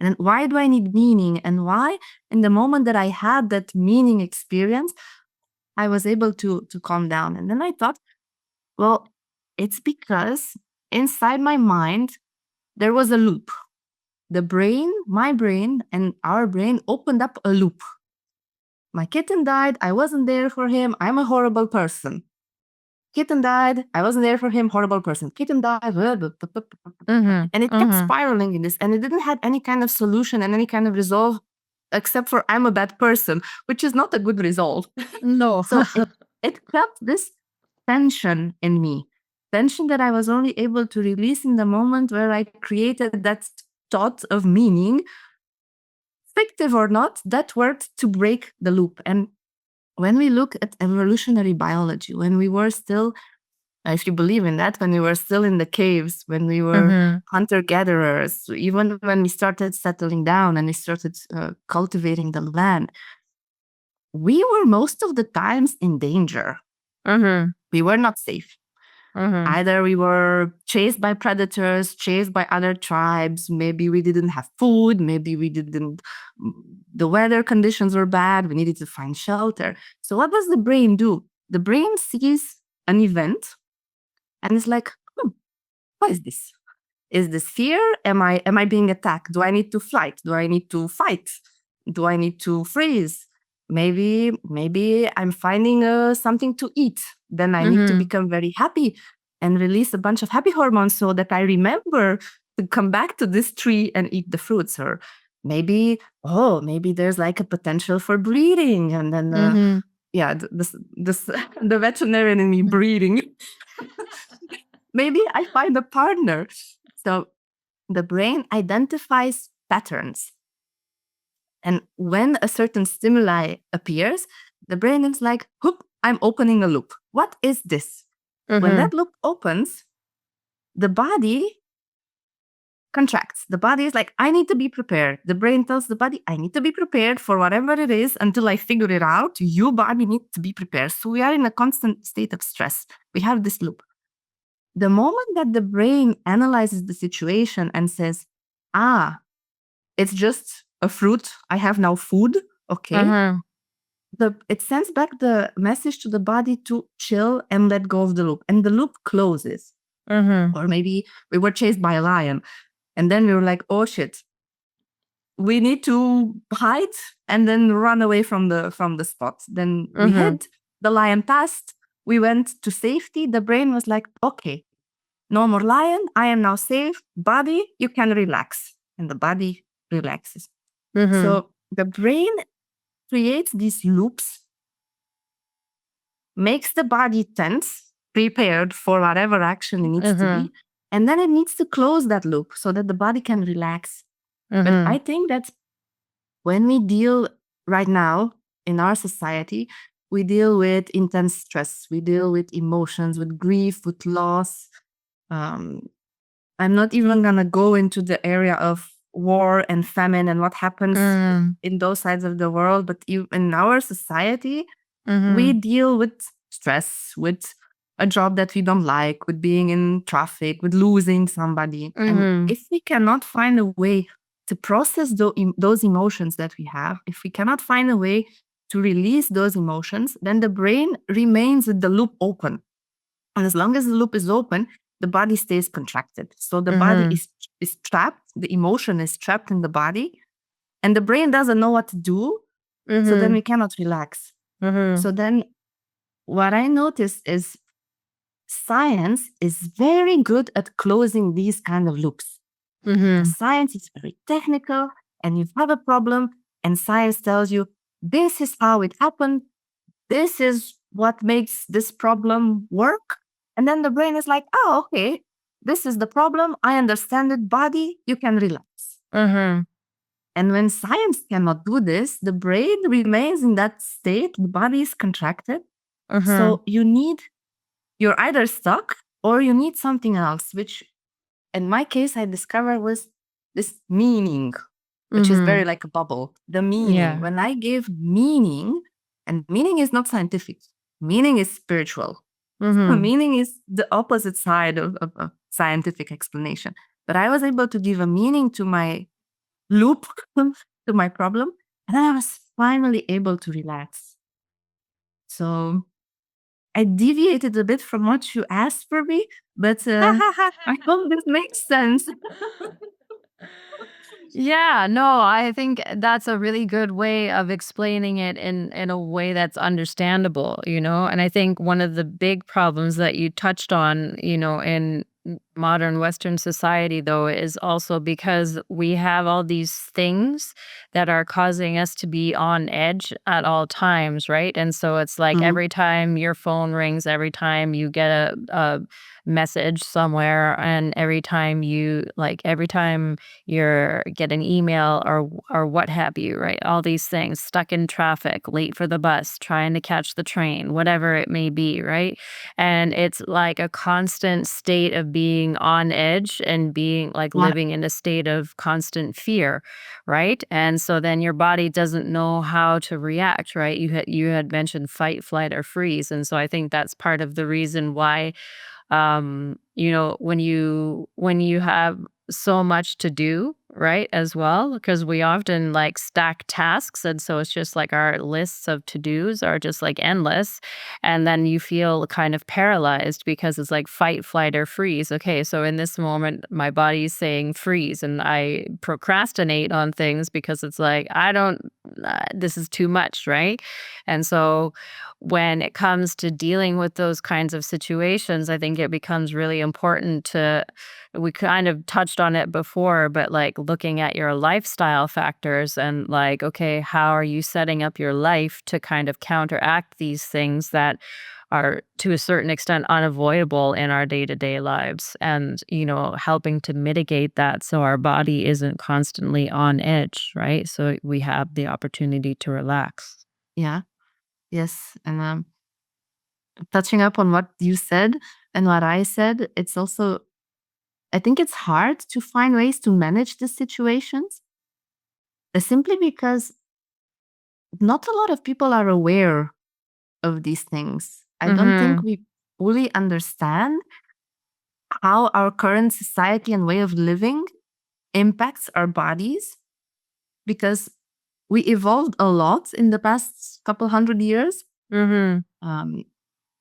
And why do I need meaning? And why, in the moment that I had that meaning experience, I was able to calm down. And then I thought, well, it's because inside my mind, there was a loop. The brain, my brain, and our brain opened up a loop. My kitten died. I wasn't there for him. I'm a horrible person. Kitten died. I wasn't there for him. Horrible person. Kitten died. And it kept spiraling in this. And it didn't have any kind of solution and any kind of resolve except for I'm a bad person, which is not a good resolve. No. So it kept this tension in me. Tension that I was only able to release in the moment where I created that thought of meaning, fictive or not, that worked to break the loop. And when we look at evolutionary biology, when we were still, if you believe in that, when we were still in the caves, when we were hunter-gatherers, even when we started settling down and we started cultivating the land, we were most of the times in danger. We were not safe. Either we were chased by predators, chased by other tribes, maybe we didn't have food, maybe the weather conditions were bad, we needed to find shelter. So what does the brain do? The brain sees an event and it's like, what is this? Is this fear? Am I being attacked? Do I need to flight? Do I need to fight? Do I need to freeze? Maybe I'm finding something to eat. Then I need to become very happy and release a bunch of happy hormones so that I remember to come back to this tree and eat the fruits. Or maybe there's like a potential for breeding. And then, the veterinarian in me breeding. Maybe I find a partner. So the brain identifies patterns. And when a certain stimuli appears, the brain is like, whoop, I'm opening a loop. What is this? When that loop opens, the body contracts. The body is like, I need to be prepared. The brain tells the body, I need to be prepared for whatever it is until I figure it out. Your body needs to be prepared. So we are in a constant state of stress. We have this loop. The moment that the brain analyzes the situation and says, it's just a fruit, I have now food, okay, it sends back the message to the body to chill and let go of the loop. And the loop closes. Or maybe we were chased by a lion. And then we were like, oh shit, we need to hide and then run away from the spot. Then we hid, the lion passed, we went to safety. The brain was like, okay, no more lion, I am now safe. Body, you can relax. And the body relaxes. So the brain creates these loops, makes the body tense, prepared for whatever action it needs to be, and then it needs to close that loop so that the body can relax. But I think that when we deal right now in our society, we deal with intense stress, we deal with emotions, with grief, with loss. I'm not even gonna go into the area of war and famine and what happens in those sides of the world, but in our society, we deal with stress, with a job that we don't like, with being in traffic, with losing somebody. And if we cannot find a way to process those emotions that we have, if we cannot find a way to release those emotions, then the brain remains with the loop open. And as long as the loop is open, the body stays contracted. So the body is trapped, the emotion is trapped in the body, and the brain doesn't know what to do. So then we cannot relax. So then what I noticed is science is very good at closing these kind of loops. Science is very technical, and you have a problem, and science tells you, this is how it happened. This is what makes this problem work. And then the brain is like, oh, okay, this is the problem. I understand it. Body, you can relax. And when science cannot do this, the brain remains in that state. The body is contracted. So you're either stuck or you need something else, which in my case, I discovered was this meaning, which is very like a bubble. The meaning. Yeah. When I give meaning, and meaning is not scientific, meaning is spiritual. Meaning is the opposite side of a scientific explanation. But I was able to give a meaning to my loop, to my problem, and I was finally able to relax. So I deviated a bit from what you asked for me, but I hope this makes sense. Yeah, no, I think that's a really good way of explaining it in a way that's understandable, you know? And I think one of the big problems that you touched on, you know, in modern Western society, though, is also because we have all these things that are causing us to be on edge at all times, right? And so it's like every time your phone rings, every time you get a message somewhere, and every time you're get an email or what have you, right? All these things, stuck in traffic, late for the bus, trying to catch the train, whatever it may be, right? And it's like a constant state of being on edge and being like What? living in a state of constant fear, right? And so then your body doesn't know how to react, right? You had mentioned fight, flight, or freeze, and so I think that's part of the reason why you know, when you have so much to do, right, as well, because we often like stack tasks, and so it's just like our lists of to-dos are just like endless, and then you feel kind of paralyzed because it's like fight, flight, or freeze. Okay, so in this moment my body's saying freeze, and I procrastinate on things because it's like I don't this is too much, right? And so when it comes to dealing with those kinds of situations, I think it becomes really important to, we kind of touched on it before, but like looking at your lifestyle factors and like, okay, how are you setting up your life to kind of counteract these things that are to a certain extent unavoidable in our day-to-day lives, and you know, helping to mitigate that so our body isn't constantly on edge, right? So we have the opportunity to relax. Yeah. Yes. And touching up on what you said and what I said, it's also I think it's hard to find ways to manage these situations, simply because not a lot of people are aware of these things. I don't think Mm-hmm. we fully understand how our current society and way of living impacts our bodies, because we evolved a lot in the past couple hundred years, Mm-hmm. um,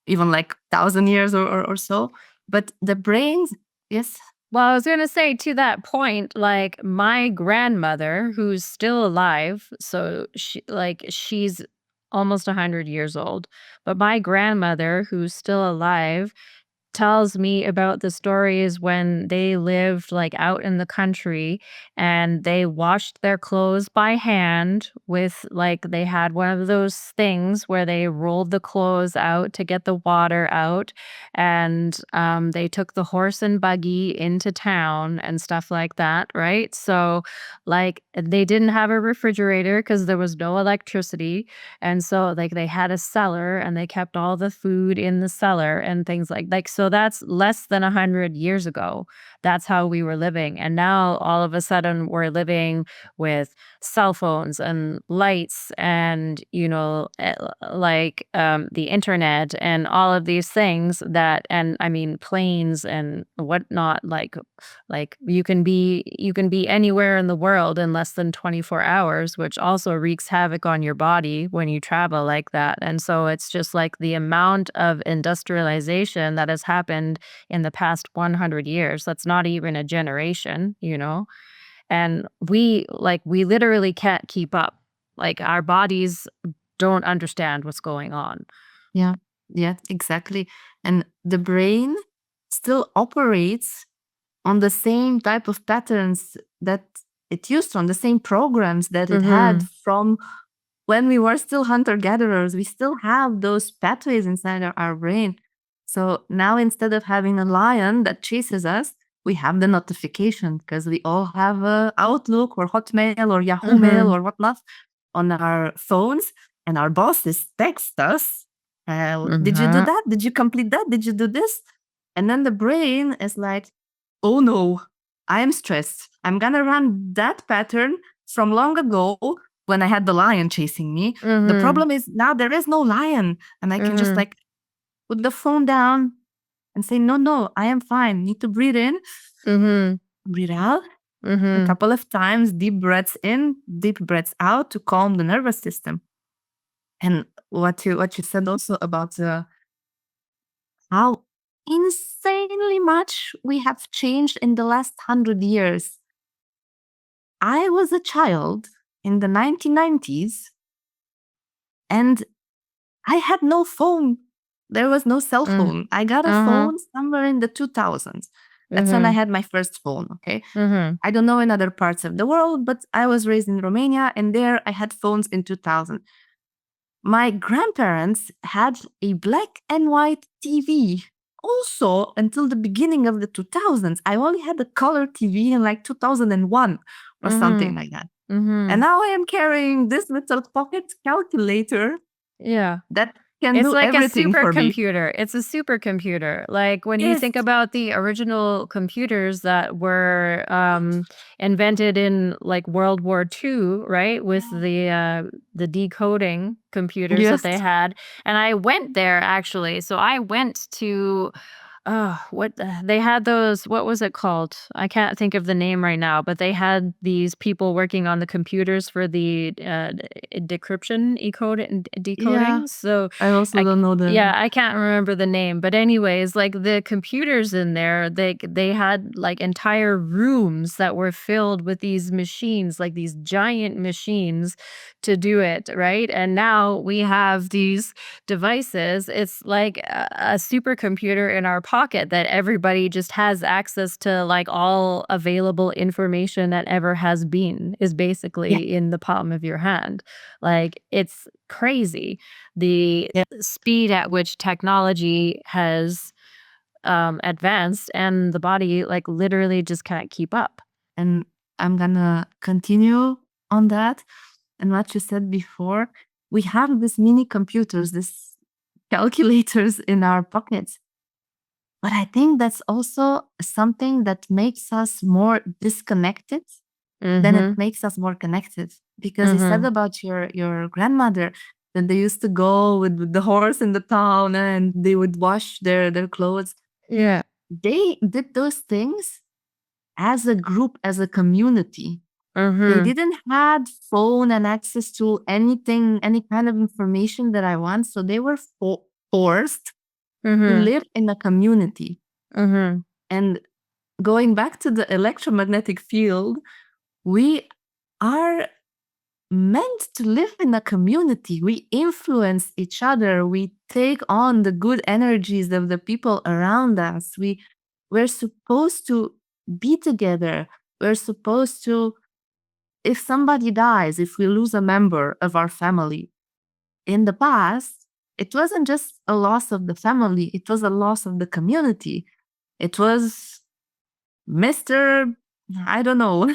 even like 1,000 years or so. But the brains, yes, Well, I was going to say to that point, like my grandmother, who's still alive, so she's almost 100 years old, but my grandmother, who's still alive, tells me about the stories when they lived like out in the country and they washed their clothes by hand with like they had one of those things where they rolled the clothes out to get the water out, and they took the horse and buggy into town and stuff like that, right? So like they didn't have a refrigerator because there was no electricity, and so, like, they had a cellar and they kept all the food in the cellar and things like so that's less than 100 years ago. That's how we were living. And now all of a sudden we're living with cell phones and lights and, the internet and all of these things that, and I mean, planes and whatnot, like you can be anywhere in the world in less than 24 hours, which also wreaks havoc on your body when you travel like that. And so it's just like the amount of industrialization that has happened in the past 100 years. That's not even a generation. And we literally can't keep up. Like our bodies don't understand what's going on. yeah, yeah, exactly. And the brain still operates on the same type of patterns that it used to, on the same programs that it had Mhm. from when we were still hunter gatherers. We still have those pathways inside our brain. So now, instead of having a lion that chases us, we have the notification, because we all have Outlook or Hotmail or Yahoo Mail Mhm. or whatnot on our phones, and our bosses text us. Did you do Mhm. that? Did you complete that? Did you do this? And then the brain is like, oh no, I am stressed. I'm gonna run that pattern from long ago when I had the lion chasing me. The Mhm. problem is now there is no lion, and I can just Mhm. like put the phone down and say, no, no, I am fine. Need to breathe in, Mhm. breathe out a Mhm. couple of times, deep breaths in, deep breaths out, to calm the nervous system. And what you said also about how insanely much we have changed in the last 100 years. I was a child in the 1990s, and I had no phone. There was no cell Mm. phone. I got a Uh-huh. phone somewhere in the 2000s. That's when I Mhm. had my first phone, okay? Mhm. I don't know in other parts of the world, but I was raised in Romania, and there I had phones in 2000. My grandparents had a black and white TV also until the beginning of the 2000s. I only had a color TV in like 2001 or something Mhm. like that. And Mhm. now I am carrying this little pocket calculator Yeah. that can It's do like a everything for me. supercomputer. It's a supercomputer. Like when you Yes. think about the original computers that were invented in like World War II, right? With the decoding computers that Yes. they had. And I went there actually. So I went to they had those, what was it called? I can't think of the name right now, but they had these people working on the computers for the, decryption, Yeah. decoding, so I also I c don't know yeah, the. I can't remember the name, but anyways, like, the computers in there, they had, like, entire rooms that were filled with these machines, like, these giant machines to do it, right? And now we have these devices. It's like a supercomputer in our pocket that everybody just has access to, like all available information that ever has been is Yeah. basically in the palm of your hand. Like it's crazy the Yeah. speed at which technology has advanced, and the body like literally just can't keep up. And I'm gonna continue on that. And what you said before, we have these mini computers, these calculators in our pockets. But I think that's also something that makes us more disconnected than it Mhm. makes us more connected. Because you said Mhm. about your grandmother that they used to go with the horse in the town and they would wash their clothes. Yeah. They did those things as a group, as a community. They Mhm. didn't had phone and access to anything, any kind of information that I want. So they were forced to Mhm. live in a community. Mhm. And going back to the electromagnetic field, we are meant to live in a community. We influence each other. We take on the good energies of the people around us. We're supposed to be together. We're supposed to, if somebody dies, if we lose a member of our family, in the past, it wasn't just a loss of the family, it was a loss of the community. It was Mr. I don't know,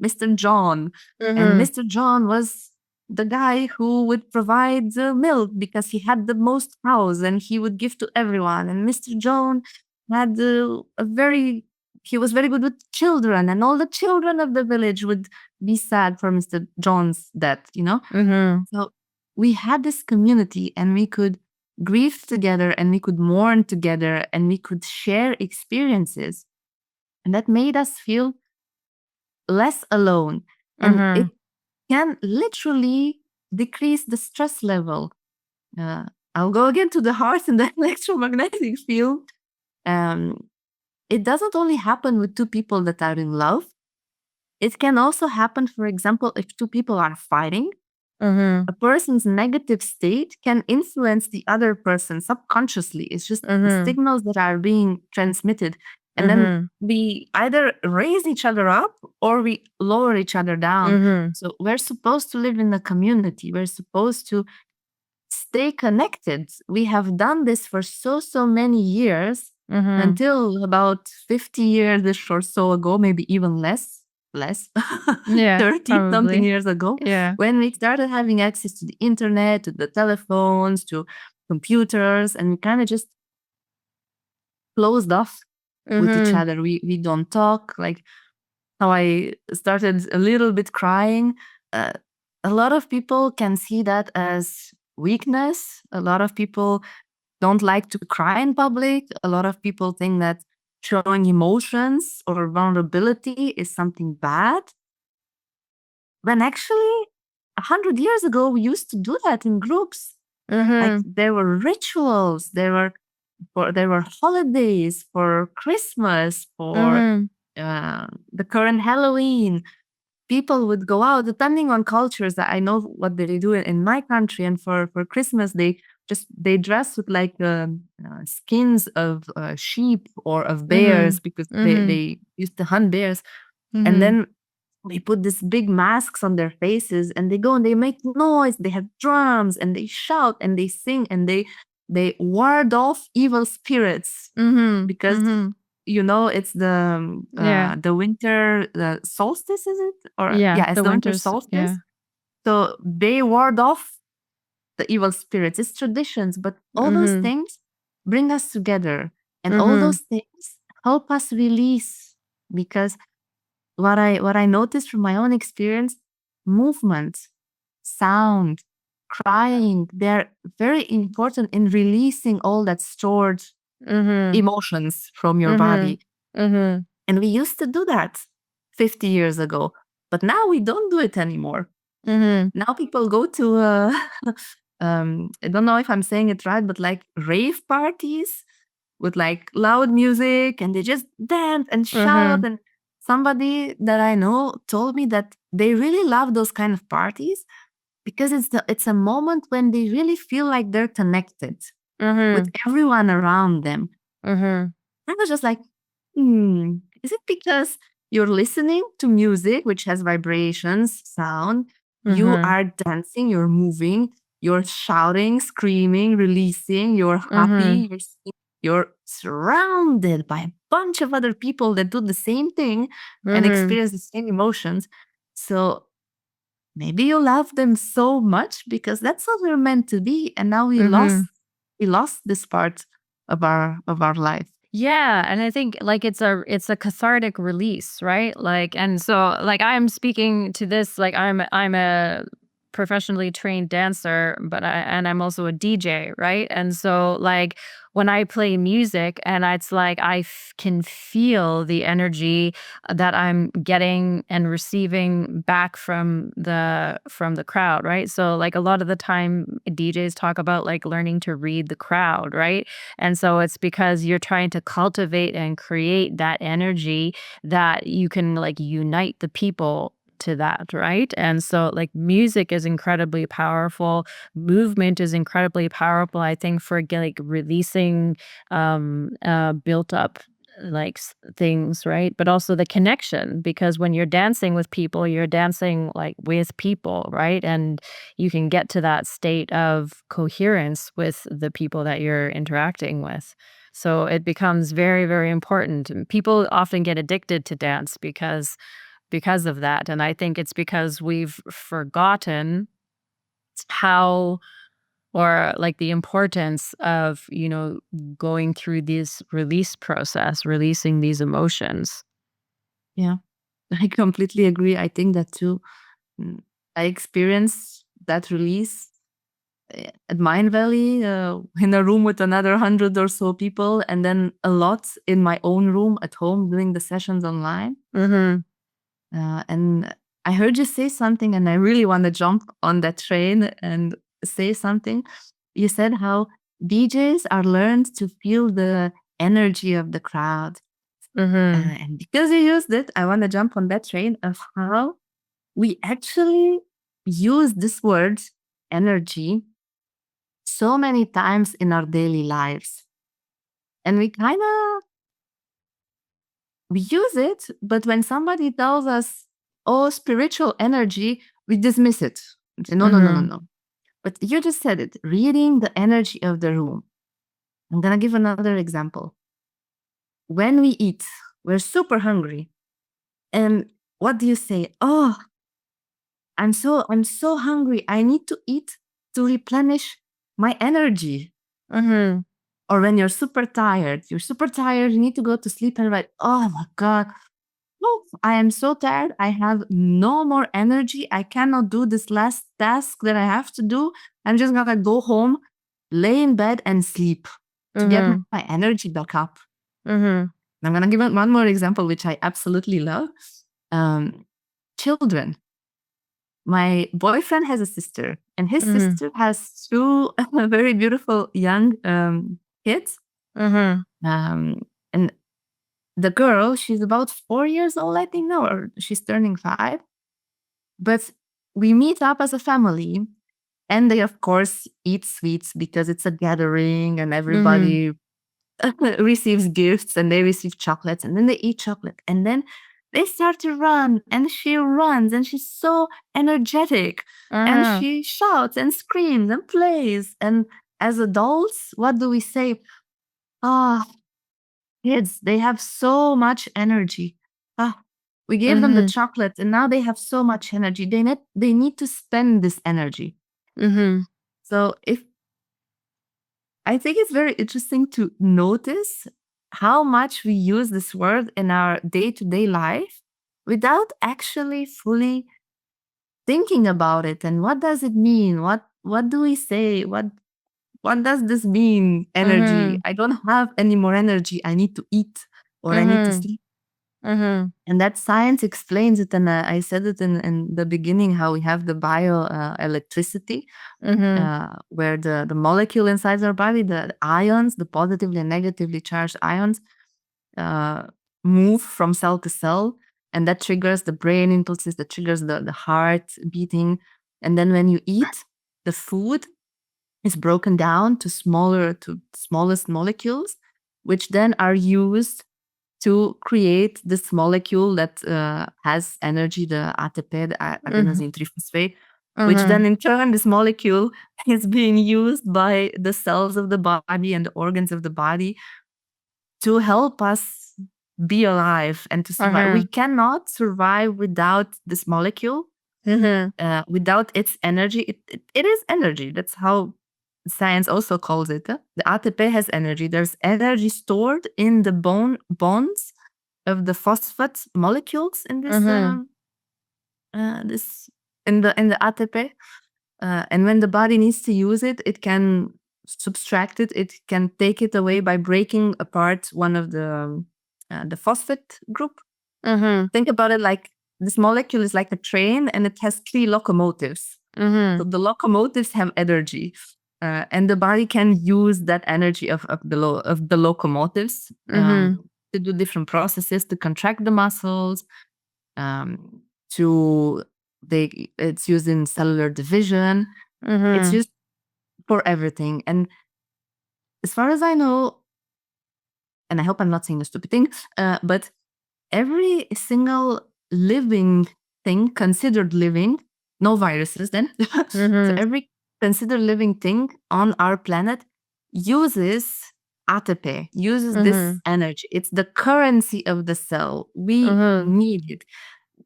Mr. John. And Mhm. Mr. John was the guy who would provide the milk because he had the most cows and he would give to everyone. And Mr. John had he was very good with children, and all the children of the village would be sad for Mr. John's death. Mhm. So we had this community and we could grieve together and we could mourn together and we could share experiences. And that made us feel less alone. And it Mhm. can literally decrease the stress level. Uh, I'll go again to the heart and the electromagnetic field. Um, it doesn't only happen with two people that are in love. It can also happen, for example, if two people are fighting. Mhm. A person's negative state can influence the other person subconsciously. It's just Mhm. signals that are being transmitted. And then Mhm. we either raise each other up or we lower each other down. Mhm. So we're supposed to live in a community. We're supposed to stay connected. We have done this for so many years Mhm. until about 50 years or so ago, maybe even less, Yeah, 30 something probably. years ago, Yeah. when we started having access to the internet, to the telephones, to computers, and we kind of just closed off with each Mhm. other. We don't talk. Like how I started a little bit crying. Uh, a lot of people can see that as weakness. A lot of people don't like to cry in public. A lot of people think that showing emotions or vulnerability is something bad. When actually, 100 years ago, we used to do that in groups. Like Mhm. there were rituals, there were holidays for Christmas, for Mhm. the current Halloween. People would go out, depending on cultures. That I know what they do in my country, and for Christmas they dress with like skins of sheep or of bears Mhm. because Mhm. they used to hunt bears, and Mhm. then they put these big masks on their faces and they go and they make noise. They have drums and they shout and they sing and they ward off evil spirits Mhm. because Mhm. it's Yeah. the winter solstice, is it? Or Yeah, yeah, it's the the winter winters, yeah. solstice. So they ward off the evil spirits. It's traditions, but all those Mhm. things bring us together, and all those Mhm. things help us release. Because what I noticed from my own experience, movement, sound, crying, they're very important in releasing all that stored Mhm. emotions from your Mhm. body. Mhm. And we used to do that 50 years ago, but now we don't do it anymore. Mhm. Now people go to, I don't know if I'm saying it right, but like rave parties with like loud music and they just dance and shout. Mhm. And somebody that I know told me that they really love those kind of parties because it's a moment when they really feel like they're connected with Mhm. everyone around them. Mhm. I was just like, is it because you're listening to music which has vibrations, sound, you Mhm. are dancing, you're moving, you're shouting, screaming, releasing, you're Mhm. happy, you're surrounded by a bunch of other people that do the same thing and Mhm. experience the same emotions. So maybe you love them so much because that's what we're meant to be. And now we lost Mhm. we lost this part of our life. Yeah, and I think, like, it's a cathartic release, right? Like, and so, like, I'm speaking to this, like, I'm a professionally trained dancer, but I'm also a DJ, right? And so, like, when I play music, and it's like can feel the energy that I'm getting and receiving back from the crowd, right? So, like, a lot of the time DJs talk about, like, learning to read the crowd, right? And so it's because you're trying to cultivate and create that energy that you can, like, unite the people to that, right? And so, like, music is incredibly powerful. Movement is incredibly powerful, I think, for like releasing built up things, right? But also the connection, because when you're dancing with people, you're dancing like with people, right? And you can get to that state of coherence with the people that you're interacting with. So it becomes very, very important. And people often get addicted to dance because of that. And I think it's because we've forgotten how, or like the importance of, going through this release process, releasing these emotions. Yeah, I completely agree. I think that too. Mm, I experienced that release at Mind Valley, in a room with another 100 or so people, and then a lot in my own room at home doing the sessions online. Mhm. And I heard you say something, and I really want to jump on that train and say something. You said how DJs are learned to feel the energy of the crowd. Mhm. And because you used it, I want to jump on that train of how we actually use this word energy so many times in our daily lives. And we use it, but when somebody tells us, oh, spiritual energy, we dismiss it. We say, no, no, no, no, Mhm. no. But you just said it, reading the energy of the room. I'm going to give another example. When we eat, we're super hungry. And what do you say? Oh, I'm so hungry. I need to eat to replenish my energy. Mhm. Or when you're super tired, you need to go to sleep and like, oh my God, oh, I am so tired. I have no more energy. I cannot do this last task that I have to do. I'm just gonna go home, lay in bed and sleep to get Mhm. my energy back up. Mhm. I'm gonna give one more example, which I absolutely love. Um, Children. My boyfriend has a sister, and his Mhm. sister has two very beautiful young kids. Mhm. Um, and the girl, she's about 4 years old, I think now, or she's turning 5. But we meet up as a family, and they, of course, eat sweets because it's a gathering and Mhm. everybody receives gifts and they receive chocolates and then they eat chocolate. And then they start to run and she runs and she's so energetic and Mhm. she shouts and screams and plays. And as adults, what do we say? Ah, kids, they have so much energy. Ah, we gave them the Mhm. chocolate and now they have so much energy. They need to spend this energy. Mhm. So if I think it's very interesting to notice how much we use this word in our day-to-day life without actually fully thinking about it. And what does it mean? What do we say? What does this mean? Energy. Mhm. I don't have any more energy. I need to eat or I need to Mhm. sleep. Mhm. And that science explains it. And I said it in the beginning how we have the bio electricity, Mhm. where the molecule inside our body, the ions, the positively and negatively charged ions, uh, move from cell to cell. And that triggers the brain impulses, that triggers the heart beating. And then when you eat, the food is broken down to smallest molecules, which then are used to create this molecule that has energy, the ATP, the Mhm. adenosine triphosphate, which then Mhm. in turn, this molecule is being used by the cells of the body and the organs of the body to help us be alive and to survive. We Mhm. cannot survive without this molecule, Mhm. without its energy. It is energy. That's how. science also calls it, the ATP has energy. There's energy stored in the bonds of the phosphate molecules in this this in the ATP. And when the body needs to use it, it can subtract it. It can take it away by breaking apart one of the phosphate group. Think about it like this molecule is like a train, and it has 3 locomotives. So the locomotives have energy, and the body can use that energy of the locomotives to do different processes, to contract the muscles, to it's used in cellular division. It's used for everything. And as far as I know, and I hope I'm not saying a stupid thing, but every single living thing considered living, no viruses then, so every considered living thing on our planet uses ATP, uses this energy. It's the currency of the cell. We need it.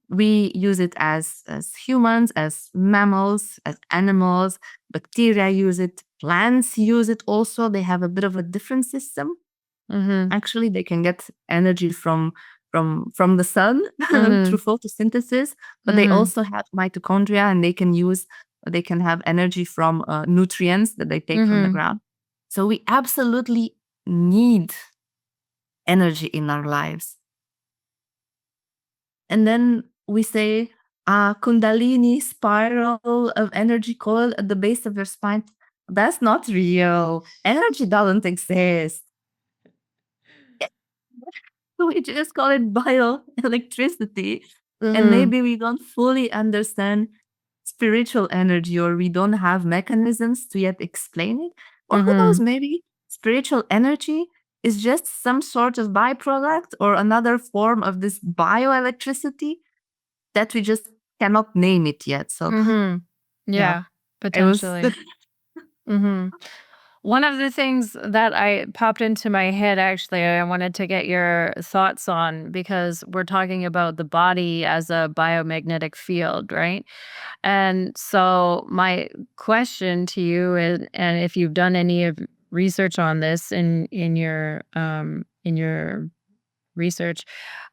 We use it as humans, as mammals, as animals. Bacteria use it. Plants use it also. They have a bit of a different system. Actually, they can get energy from the sun through photosynthesis, but they also have mitochondria, and they can have energy from nutrients that they take from the ground. So we absolutely need energy in our lives. And then we say a Kundalini spiral of energy coil at the base of your spine. That's not real. Energy doesn't exist. We just call it bioelectricity. And maybe we don't fully understand spiritual energy, or we don't have mechanisms to yet explain it. Or who knows, maybe spiritual energy is just some sort of byproduct or another form of this bioelectricity that we just cannot name it yet. So Yeah, it was potentially. One of the things that I popped into my head, actually, I wanted to get your thoughts on, because we're talking about the body as a biomagnetic field, right? And so my question to you is, and if you've done any of research on this in your research,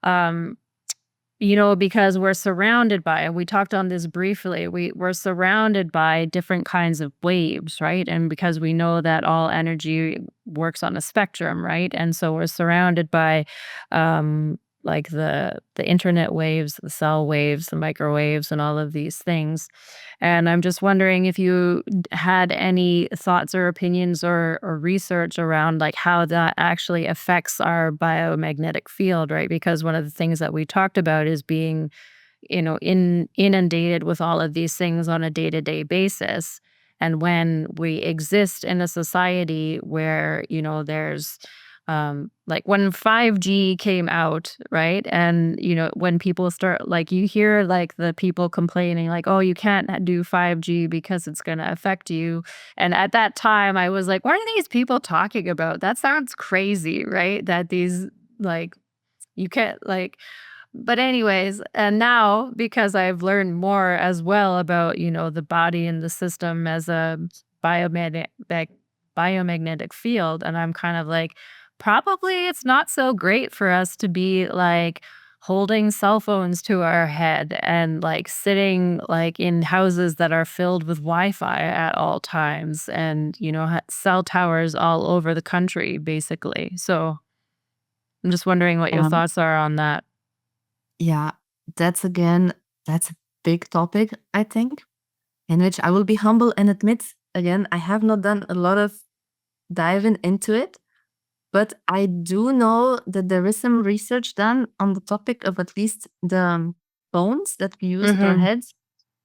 um, because we're surrounded by, and we talked on this briefly, we're surrounded by different kinds of waves, right? And because we know that all energy works on a spectrum, right? And so we're surrounded by like the internet waves, the cell waves, the microwaves, and all of these things. And I'm just wondering if you had any thoughts or opinions or research around like how that actually affects our biomagnetic field, right? Because one of the things that we talked about is being, inundated with all of these things on a day-to-day basis. And when we exist in a society where, there's like when 5G came out, right? And, when people start, like, you hear like the people complaining, like, oh, you can't do 5G because it's going to affect you. And at that time, I was like, what are these people talking about? That sounds crazy, right? That these, like, you can't, like, but anyways, and now because I've learned more as well about, the body and the system as a biomagnetic biomagnetic field, and I'm kind of like, probably it's not so great for us to be like holding cell phones to our head and like sitting like in houses that are filled with Wi-Fi at all times, and cell towers all over the country basically. So I'm just wondering what your um, thoughts are on that. yeah, that's a big topic, I think, in which I will be humble and admit again, I have not done a lot of diving into it, but I do know that there is some research done on the topic of at least the bones that we use at our Mhm. heads.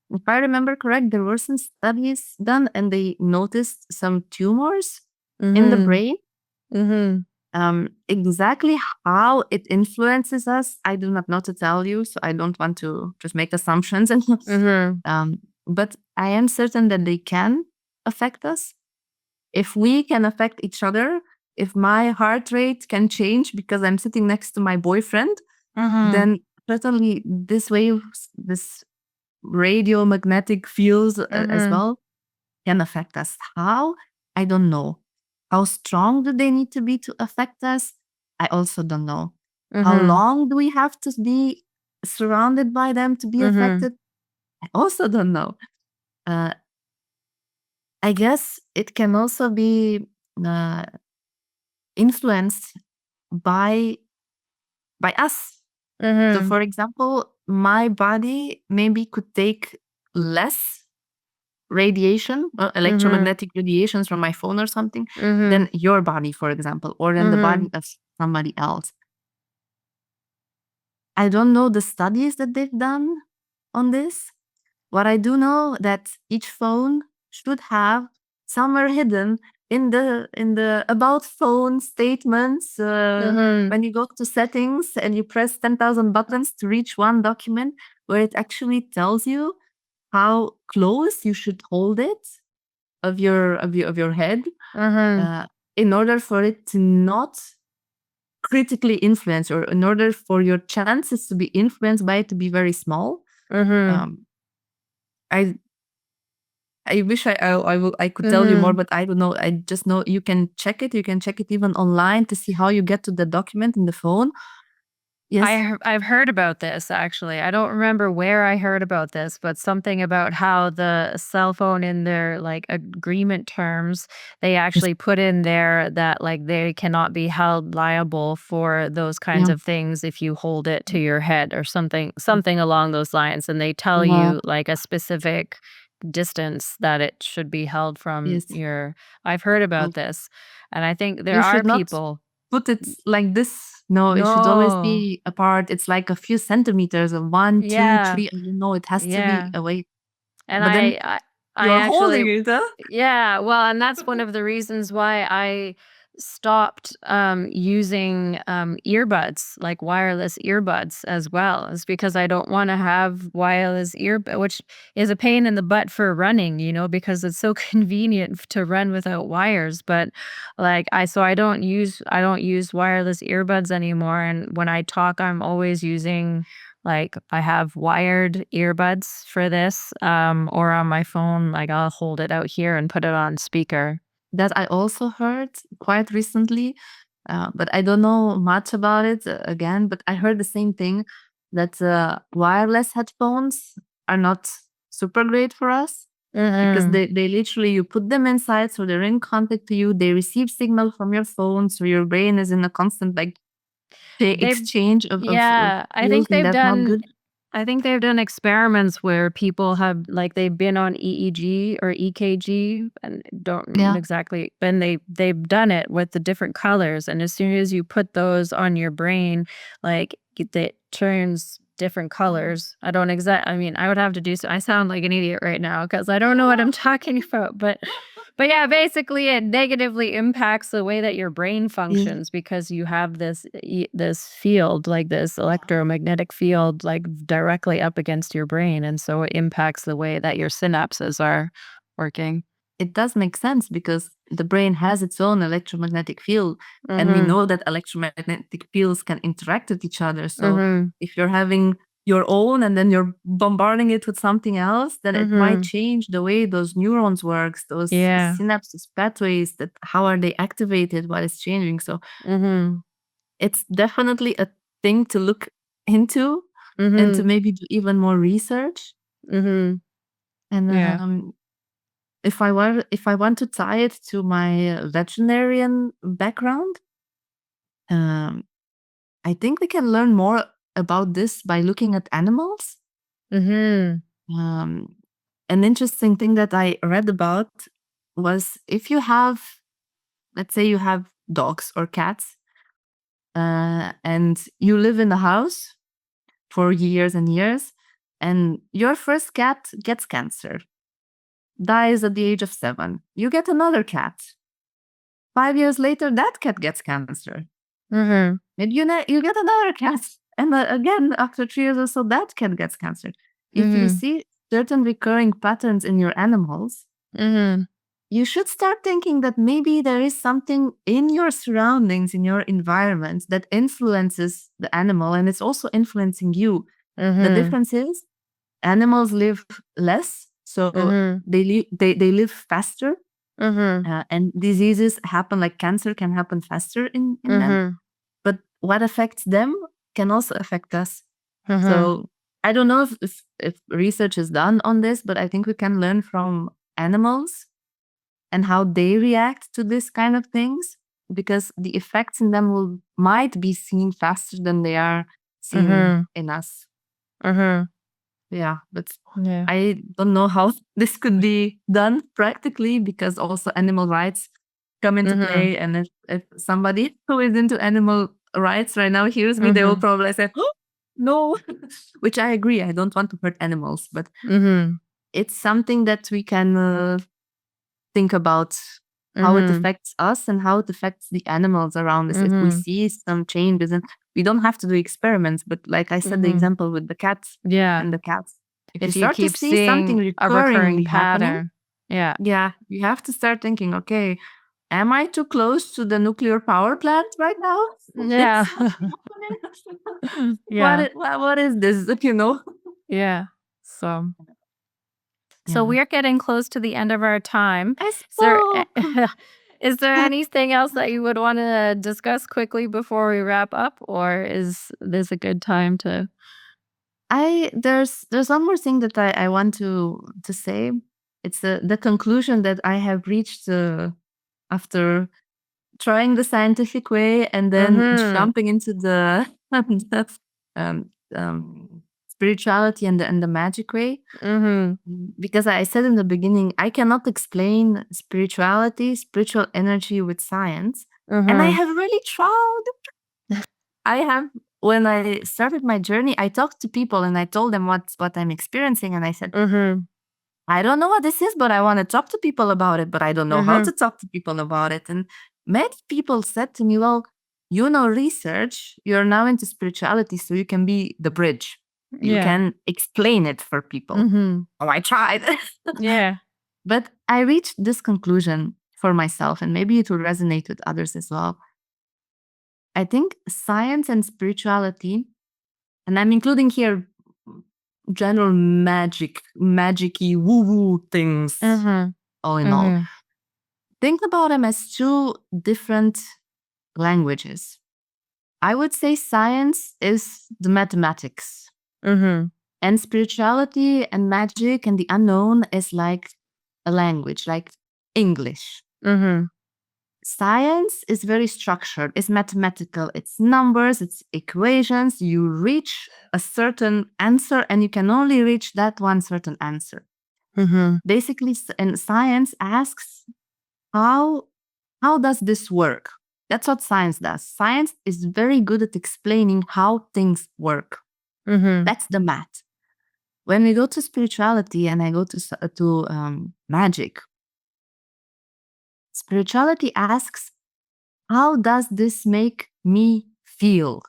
If I remember correct, there were some studies done, and they noticed some tumors in the Mhm. brain. Mhm. Exactly how it influences us, I do not know to tell you, so I don't want to just make assumptions. Mhm. But I am certain that they can affect us. If we can affect each other, if my heart rate can change because I'm sitting next to my boyfriend, Mhm. then certainly this waves, this radio magnetic fields as Mhm. well can affect us. How? I don't know. How strong do they need to be to affect us? I also don't know. How Mhm. long do we have to be surrounded by them to be Mhm. affected? I also don't know. Uh, I guess it can also be uh, influenced by us. So, Mhm. for example, my body maybe could take less radiation, Mhm. electromagnetic radiations from my phone or something, than Mhm. your body, for example, or than the body Mhm. of somebody else. I don't know the studies that they've done on this. What I do know that each phone should have somewhere hidden in the about phone statements, Mhm. when you go to settings and you press 10,000 buttons to reach one document, where it actually tells you how close you should hold it of your head, Mhm. uh, in order for it to not critically influence, or in order for your chances to be influenced by it to be very small. Mhm. Um, I I wish I could tell you more, Mhm. but I don't know. I just know you can check it. You can check it even online to see how you get to the document in the phone. Yes. I've heard about this actually. I don't remember where I heard about this, but something about how the cell phone in their like agreement terms, they Yes. actually put in there that like they cannot be held liable for those kinds Yeah. of things if you hold it to your head or something along those lines, and they tell Yeah. you like a specific distance that it should be held from Yes. your. I've heard Oh, about this, and I think there you are should not people. put it like this. No, it should always No. be apart. It's like a few centimeters of one, two, Yeah. three. I don't know. It has to be Yeah. away. And But then I you're actually holding it, huh? yeah, well, and that's one of the reasons why I stopped, using, earbuds, like wireless earbuds as well, is because I don't wanna have wireless which is a pain in the butt for running, because it's so convenient to run without wires, but, like, I don't use wireless earbuds anymore, and when I talk, I'm always using like, I have wired earbuds for this, or on my phone, like, I'll hold it out here and put it on speaker. That I also heard quite recently, but I don't know much about it, again, but I heard the same thing, that wireless headphones are not super great for us, because Mhm. they literally, you put them inside, so they're in contact to you, they receive signal from your phone, so your brain is in a constant like They've exchange of yeah, fields, and that's not good. I think they've done experiments where people have like, they've been on EEG or EKG and don't Yeah. exactly and they've done it with the different colors, and as soon as you put those on your brain, like, it turns different colors. I mean, I would have to do so I sound like an idiot right now because I don't know what I'm talking about, but yeah, basically it negatively impacts the way that your brain Yes. functions because you have this field, like this electromagnetic field, like directly up against your brain, and so it impacts the way that your synapses are working. It does make sense, because the brain has its own electromagnetic field, and we Mhm. know that electromagnetic fields can interact with each other. So Mhm. if you're having your own and then you're bombarding it with something else, then it might Mhm. change the way those neurons works, those Yeah. synapses pathways, that how are they activated, what is changing. So Mhm. it's definitely a thing to look into, and to Mhm. maybe do even more research. Mhm. And Yeah. if I want to tie it to my veterinarian background, um, I think we can learn more about this by looking at animals. Mhm. Um, an interesting thing that I read about was, if you have, let's say you have dogs or cats, and you live in a house for years and years, and your first cat gets cancer, dies at the age of 7. You get another cat. 5 years later, that cat gets cancer. Mhm. Maybe you get another cat, and again after 3 years or so, that cat gets cancer. If you Mhm. see certain recurring patterns in your animals, Mhm. you should start thinking that maybe there is something in your surroundings, in your environment, that influences the animal, and it's also influencing you. The Mhm. difference is, animals live less, so Mhm. they live faster. And diseases happen, like cancer can happen faster in them. But what affects them can also affect us. So I don't know if research is done on this, but I think we can learn from animals and how they react to this kind of things, because the effects in them might be seen faster than they are seen in us. Yeah, but Yeah. I don't know how this could be done practically, because also animal rights come into play. And if somebody who is into animal rights right now hears me, they will probably say, oh, no, which I agree. I don't want to hurt animals, but it's something that we can think about how it affects us and how it affects the animals around us. If we see some changes, and we don't have to do experiments, but like I said, the example with the cats Yeah. and the cats. If you If you start to keep see something seeing a recurring recurringly happening, pattern. Yeah. you have to start thinking, okay, am I too close to the nuclear power plant right now? Yeah. Is something happening? Yeah. What is this? Yeah. So Yeah. we're getting close to the end of our time. I Is there spoke. is there anything else that you would want to discuss quickly before we wrap up, or is this a good time to? There's one more thing that I want to say. It's the conclusion that I have reached after trying the scientific way and then jumping into the um, spirituality and the magic way. Because I said in the beginning, I cannot explain spirituality, spiritual energy with science, and I have really tried. When I started my journey, I talked to people and I told them what I'm experiencing, and I said, I don't know what this is, but I want to talk to people about it, but I don't know how to talk to people about it. And many people said to me, well, you know research, you're now into spirituality, so you can be the bridge. You Yeah. can explain it for people. Oh, I tried. Yeah. But I reached this conclusion for myself, and maybe it will resonate with others as well. I think science and spirituality, and I'm including here general magic-y woo-woo things, all in all. Think about them as two different languages. I would say science is the mathematics, and spirituality and magic and the unknown is like a language, like English. Science is very structured, it's mathematical, it's numbers, it's equations. You reach a certain answer, and you can only reach that one certain answer. Basically, and science asks, how does this work? That's what science does. Science is very good at explaining how things work. That's the math. When we go to spirituality and I go to magic, spirituality asks, how does this make me feel?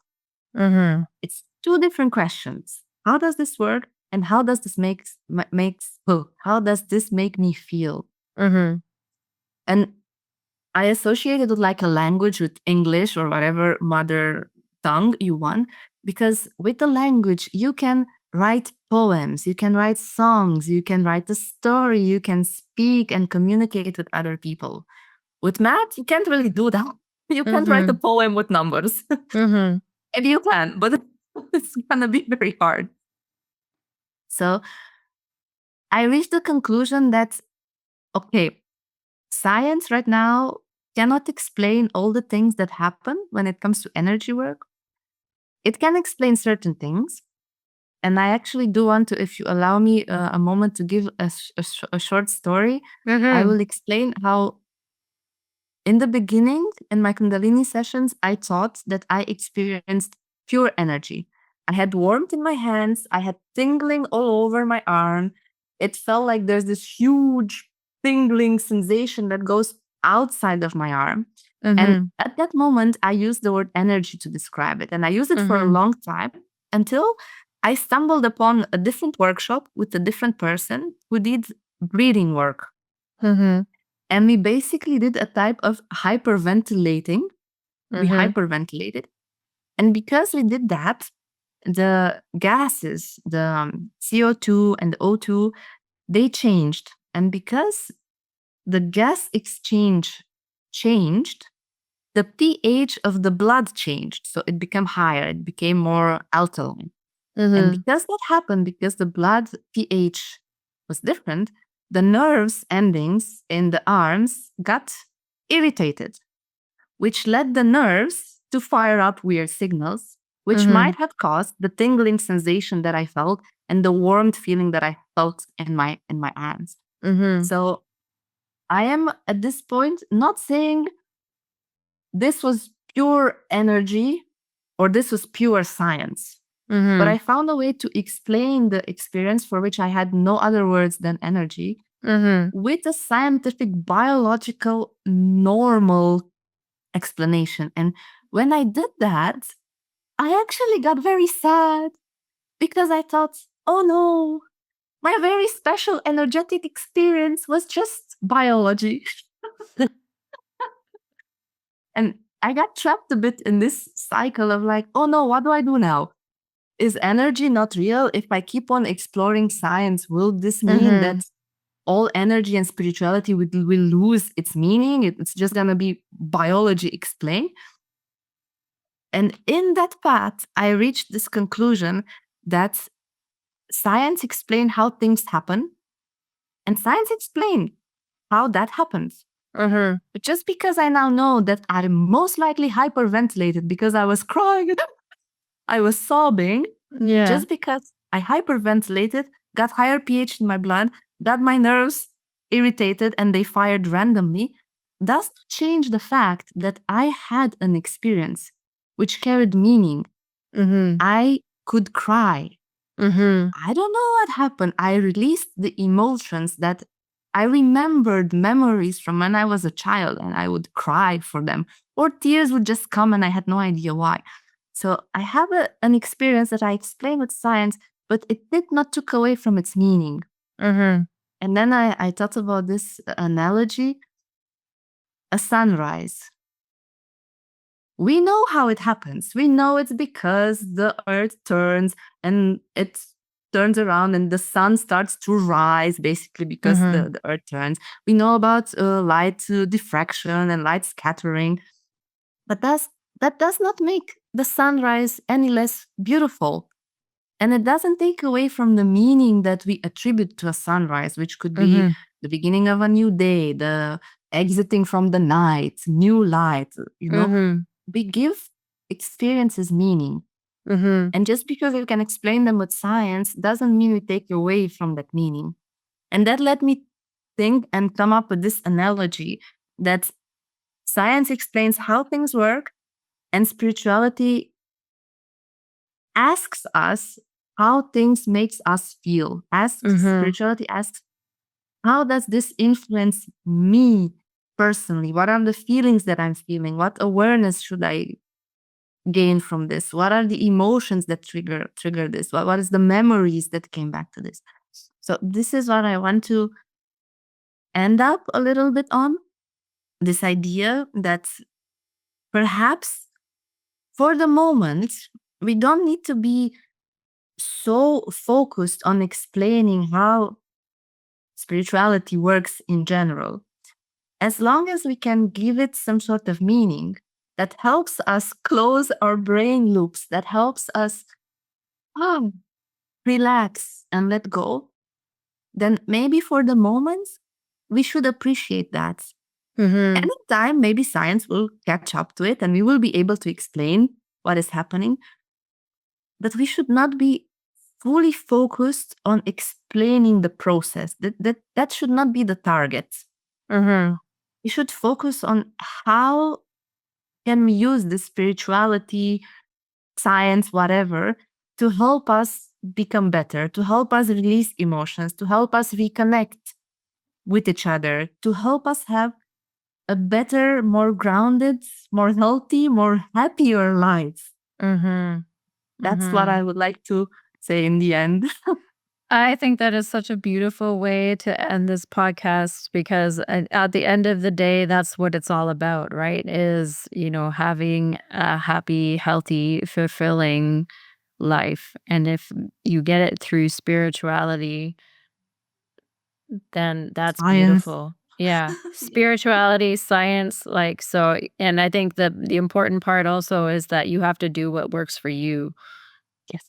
It's two different questions. How does this work? And how does this how does this make me feel? And I associate it with like a language, with English or whatever mother tongue you want, because with the language, you can write poems, you can write songs, you can write a story, you can speak and communicate with other people. With math, you can't really do that. You can't write a poem with numbers. And you can, but it's gonna be very hard. So I reached the conclusion that, okay, science right now cannot explain all the things that happen when it comes to energy work. It can explain certain things. And I actually do want to, if you allow me a moment to give a short story, I will explain how in the beginning, in my Kundalini sessions, I thought that I experienced pure energy. I had warmth in my hands, I had tingling all over my arm. It felt like there's this huge tingling sensation that goes outside of my arm. And at that moment, I used the word energy to describe it. And I used it for a long time until I stumbled upon a different workshop with a different person who did breathing work. And we basically did a type of hyperventilating. We hyperventilated. And because we did that, the gases, the CO2 and the O2, they changed. And because the gas exchange changed, the pH of the blood changed. So it became higher, it became more alkaline. And Mhm. because that happened, because the blood pH was different, the nerves endings in the arms got irritated, which led the nerves to fire up weird signals, which might Mhm. have caused the tingling sensation that I felt and the warmth feeling that I felt in my arms. Mhm. So I am at this point not saying this was pure energy or this was pure science. But Mhm. I found a way to explain the experience for which I had no other words than energy Mhm. with a scientific, biological, normal explanation. And when I did that, I actually got very sad because I thought, oh no, my very special energetic experience was just biology. And I got trapped a bit in this cycle of like, oh no, what do I do now? Is energy not real? If I keep on exploring science, will this mean Mhm. that all energy and spirituality will lose its meaning? It's just going to be biology explained. And in that path, I reached this conclusion that science explained how things happen, and science explained how that happens. Mhm. But just because I now know that I most likely hyperventilated because I was crying, I was sobbing, Yeah. just because I hyperventilated, got higher pH in my blood, got my nerves irritated, and they fired randomly, does not change the fact that I had an experience which carried meaning. Mhm. I could cry. Mhm. I don't know what happened. I released the emotions that I remembered memories from when I was a child and I would cry for them, or tears would just come and I had no idea why. So I have an experience that I explain with science, but it did not took away from its meaning. Mhm. And then I thought about this analogy, a sunrise. We know how it happens. We know it's because the earth turns and it turns around and the sun starts to rise basically because Mhm. the earth turns. We know about light diffraction and light scattering, but that does not make the sunrise any less beautiful. And it doesn't take away from the meaning that we attribute to a sunrise, which could be Mhm. the beginning of a new day, the exiting from the night, new light, you know. Mhm. We give experiences meaning. Mhm. And just because we can explain them with science doesn't mean we take away from that meaning. And that led me think and come up with this analogy that science explains how things work and spirituality asks us how things makes us feel. Asks Mhm. spirituality asks, how does this influence me personally? What are the feelings that I'm feeling? What awareness should I gain from this? What are the emotions that trigger this? What is the memories that came back to this? So this is what I want to end up a little bit on, this idea that perhaps for the moment we don't need to be so focused on explaining how spirituality works in general. As long as we can give it some sort of meaning that helps us close our brain loops, that helps us um, relax and let go, then maybe for the moment, we should appreciate that. Mhm. Anytime, maybe science will catch up to it and we will be able to explain what is happening. But we should not be fully focused on explaining the process. That should not be the target. Mhm. We should focus on how can we use the spirituality, science, whatever, to help us become better, to help us release emotions, to help us reconnect with each other, to help us have a better, more grounded, more healthy, more happier life. Mhm. That's what Mhm. I would like to say in the end. I think that is such a beautiful way to end this podcast because at the end of the day, that's what it's all about, right? Is, having a happy, healthy, fulfilling life. And if you get it through spirituality, then that's Science. beautiful. Yeah. Spirituality, science, like, so, and I think the important part also is that you have to do what works for you. Yes,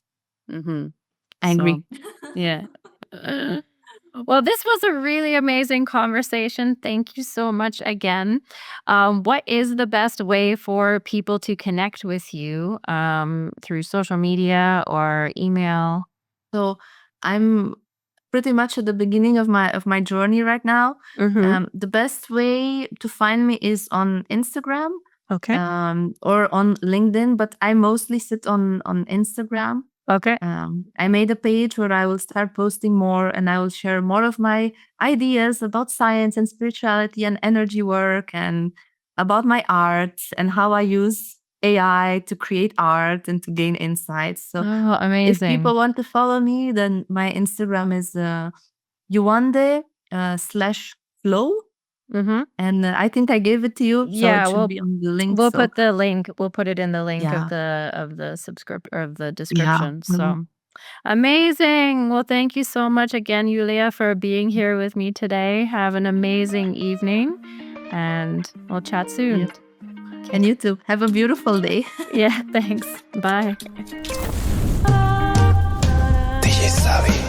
Mhm. I So, agree. yeah. Well, this was a really amazing conversation. Thank you so much again. What is the best way for people to connect with you, through social media or email? So I'm pretty much at the beginning of my journey right now. Mhm. The best way to find me is on Instagram, Okay. or on LinkedIn, but I mostly sit on Instagram. Okay. I made a page where I will start posting more, and I will share more of my ideas about science and spirituality and energy work, and about my art and how I use AI to create art and to gain insights. So Oh, if amazing. people want to follow me, then my Instagram is Yuande slash flow. Mhm. And I think I gave it to you, so it Yeah, should be on the link. we'll So put the link. We'll put it in the link yeah, of the subscript or of the yeah. description. So amazing. Well, thank you so much again, Yulia, for being here with me today. Have an amazing evening, and we'll chat soon. Yes. And you too. Have a beautiful day. Yeah, thanks. Bye. DJ Savvy.